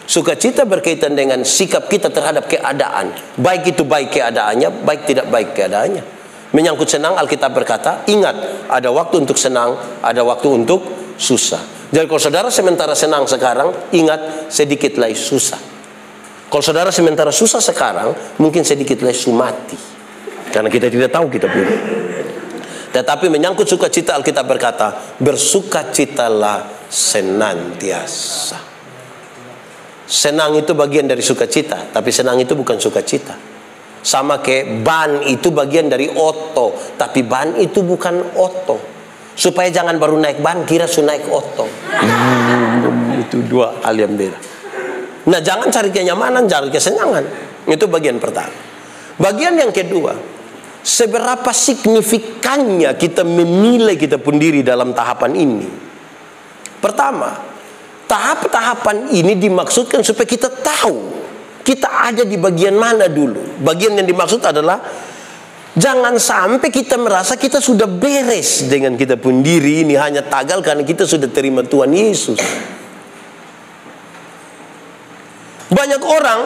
Sukacita berkaitan dengan sikap kita terhadap keadaan. Baik itu baik keadaannya, baik tidak baik keadaannya. Menyangkut senang, Alkitab berkata, ingat, ada waktu untuk senang, ada waktu untuk susah. Jadi kalau saudara sementara senang sekarang, ingat, sedikit lagi susah. Kalau saudara sementara susah sekarang, mungkin sedikit lagi mati. Karena kita tidak tahu kita punya. Tetapi menyangkut sukacita, Alkitab berkata, bersukacitalah senantiasa. Senang itu bagian dari sukacita, tapi senang itu bukan sukacita. Sama kayak ban itu bagian dari oto, tapi ban itu bukan oto. Supaya jangan baru naik ban kira sudah naik oto. Itu dua hal yang beda. Nah, jangan cari kenyamanan, cari kesenangan. Itu bagian pertama. Bagian yang kedua, seberapa signifikannya kita menilai kita pun diri dalam tahapan ini. Pertama, tahap-tahapan ini dimaksudkan supaya kita tahu kita ada di bagian mana dulu. Bagian yang dimaksud adalah jangan sampai kita merasa kita sudah beres dengan kita pun diri ini hanya tagal karena kita sudah terima Tuhan Yesus. Banyak orang,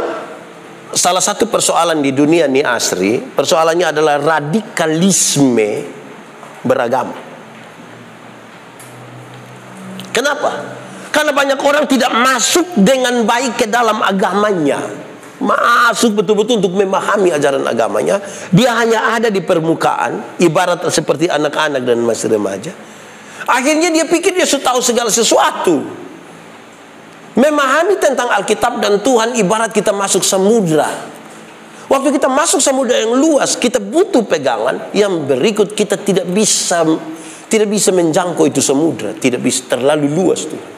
salah satu persoalan di dunia ini asri, persoalannya adalah radikalisme beragama. Kenapa? Karena banyak orang tidak masuk dengan baik ke dalam agamanya. Masuk betul-betul untuk memahami ajaran agamanya. Dia hanya ada di permukaan, ibarat seperti anak-anak dan masih remaja. Akhirnya dia pikir dia sudah tahu segala sesuatu. Memahami tentang Alkitab dan Tuhan ibarat kita masuk samudra. Waktu kita masuk samudra yang luas, kita butuh pegangan yang berikut. Kita tidak bisa menjangkau itu samudra, tidak bisa, terlalu luas Tuhan.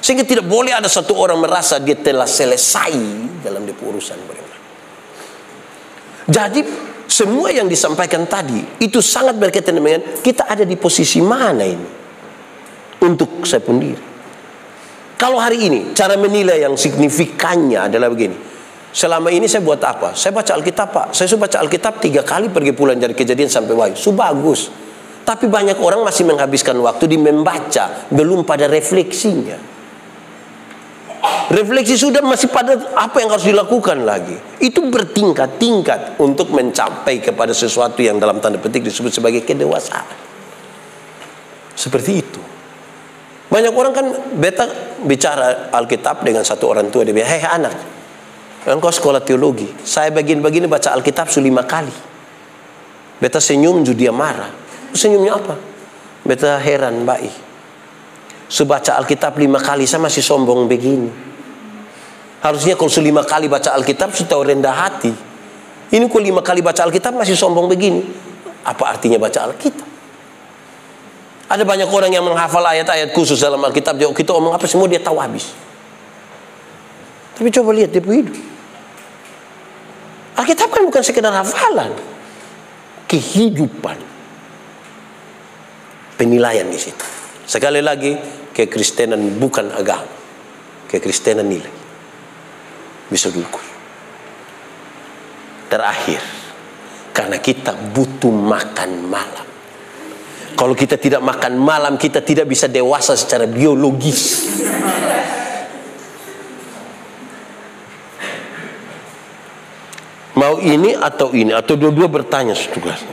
Sehingga tidak boleh ada satu orang merasa dia telah selesai dalam urusan beriman. Jadi semua yang disampaikan tadi itu sangat berkaitan dengan kita ada di posisi mana ini untuk saya sendiri. Kalau hari ini cara menilai yang signifikannya adalah begini. Selama ini saya buat apa? Saya baca Alkitab, Pak. Saya sudah baca Alkitab 3 kali pergi pulang dari Kejadian sampai Wahyu. Sudah bagus. Tapi banyak orang masih menghabiskan waktu di membaca, belum pada refleksinya. Refleksi sudah masih pada apa yang harus dilakukan lagi. Itu bertingkat-tingkat untuk mencapai kepada sesuatu yang dalam tanda petik disebut sebagai kedewasaan. Seperti itu. Banyak orang kan beta bicara Alkitab dengan satu orang tua. Dia bilang, hei anak, engkau sekolah teologi. Saya begini-begini baca Alkitab 5 kali. Beta senyum, dia marah. Senyumnya apa? Beta heran, baik. Sebaca Alkitab 5 kali, saya masih sombong begini. Harusnya kalau 5 kali baca Alkitab sudah rendah hati. Ini kalau 5 kali baca Alkitab masih sombong begini. Apa artinya baca Alkitab? Ada banyak orang yang menghafal ayat-ayat khusus dalam Alkitab. Kita omong apa semua dia tahu habis. Tapi coba lihat dia hidup. Alkitab kan bukan sekedar hafalan. Kehidupan. Penilaian di situ. Sekali lagi, kekristenan bukan agama. Kekristenan nilai. Bisa dulu. Terakhir, karena kita butuh makan malam. Kalau kita tidak makan malam, kita tidak bisa dewasa secara biologis. Mau ini atau dua-dua bertanya setugas.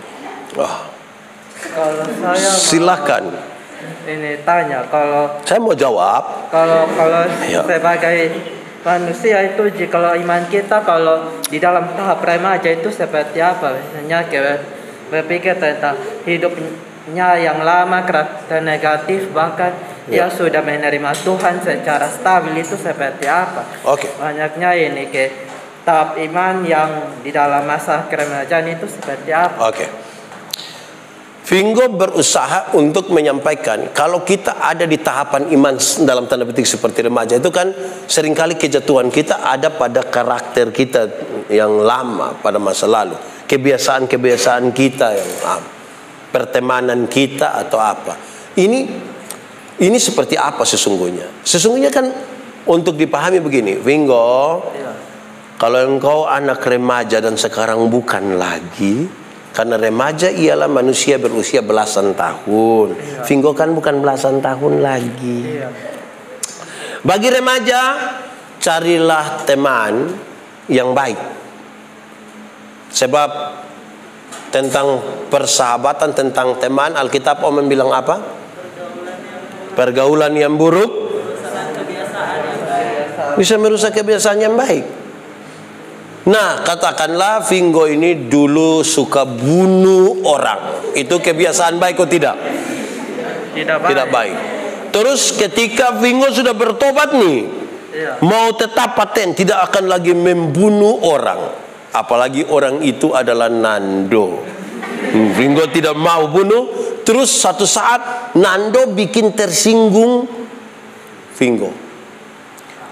Kalau saya Silakan. ini tanya, kalau Saya mau jawab. kalau Ya. sebagai manusia itu, jika iman kita kalau di dalam tahap remaja itu seperti apa? Misalnya berpikir tentang hidupnya yang lama, karakter negatif, bahkan dia sudah menerima Tuhan secara stabil, itu seperti apa? Oke. Banyaknya ini ke tahap iman yang di dalam masa keremajaan itu seperti apa? Oke. Vingo berusaha untuk menyampaikan kalau kita ada di tahapan iman dalam tanda petik seperti remaja, itu kan seringkali kejatuhan kita ada pada karakter kita yang lama pada masa lalu, kebiasaan-kebiasaan kita yang lama, pertemanan kita atau apa. Ini seperti apa sesungguhnya? Sesungguhnya kan untuk dipahami begini, Vingo, kalau engkau anak remaja dan sekarang bukan lagi, karena remaja ialah manusia berusia belasan tahun. Vingo kan bukan belasan tahun lagi. Bagi remaja, carilah teman yang baik. Sebab tentang persahabatan, tentang teman, Alkitab Om bilang apa? Pergaulan yang buruk bisa merusak kebiasaan yang baik. Nah, katakanlah Vingo ini dulu suka bunuh orang. Itu kebiasaan baik atau tidak? Tidak baik. Terus ketika Vingo sudah bertobat nih, mau tetap paten tidak akan lagi membunuh orang. Apalagi orang itu adalah Nando. Vingo tidak mau bunuh. Terus satu saat Nando bikin tersinggung Vingo.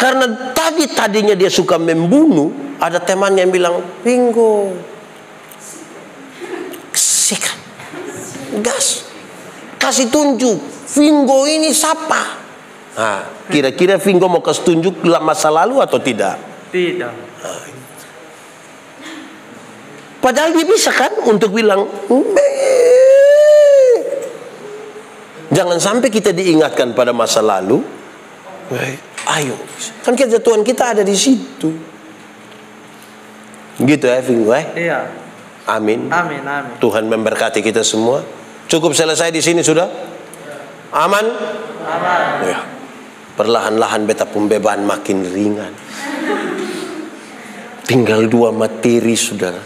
Karena tadinya dia suka membunuh. Ada teman yang bilang, Vingo, sikat, gas, kasih tunjuk, Vingo ini siapa? Nah, kira-kira Vingo mau kasih tunjuk masa lalu atau tidak? Tidak. Padahal dia bisa kan untuk bilang, jangan sampai kita diingatkan pada masa lalu. Ayo, kan kejatuhan kita ada di situ. Gitu ya Vingo. Iya. Amin. Amin. Tuhan memberkati kita semua. Cukup selesai di sini sudah? Aman? Ya. Perlahan-lahan beta pembebanan makin ringan. Tinggal 2 materi, saudara.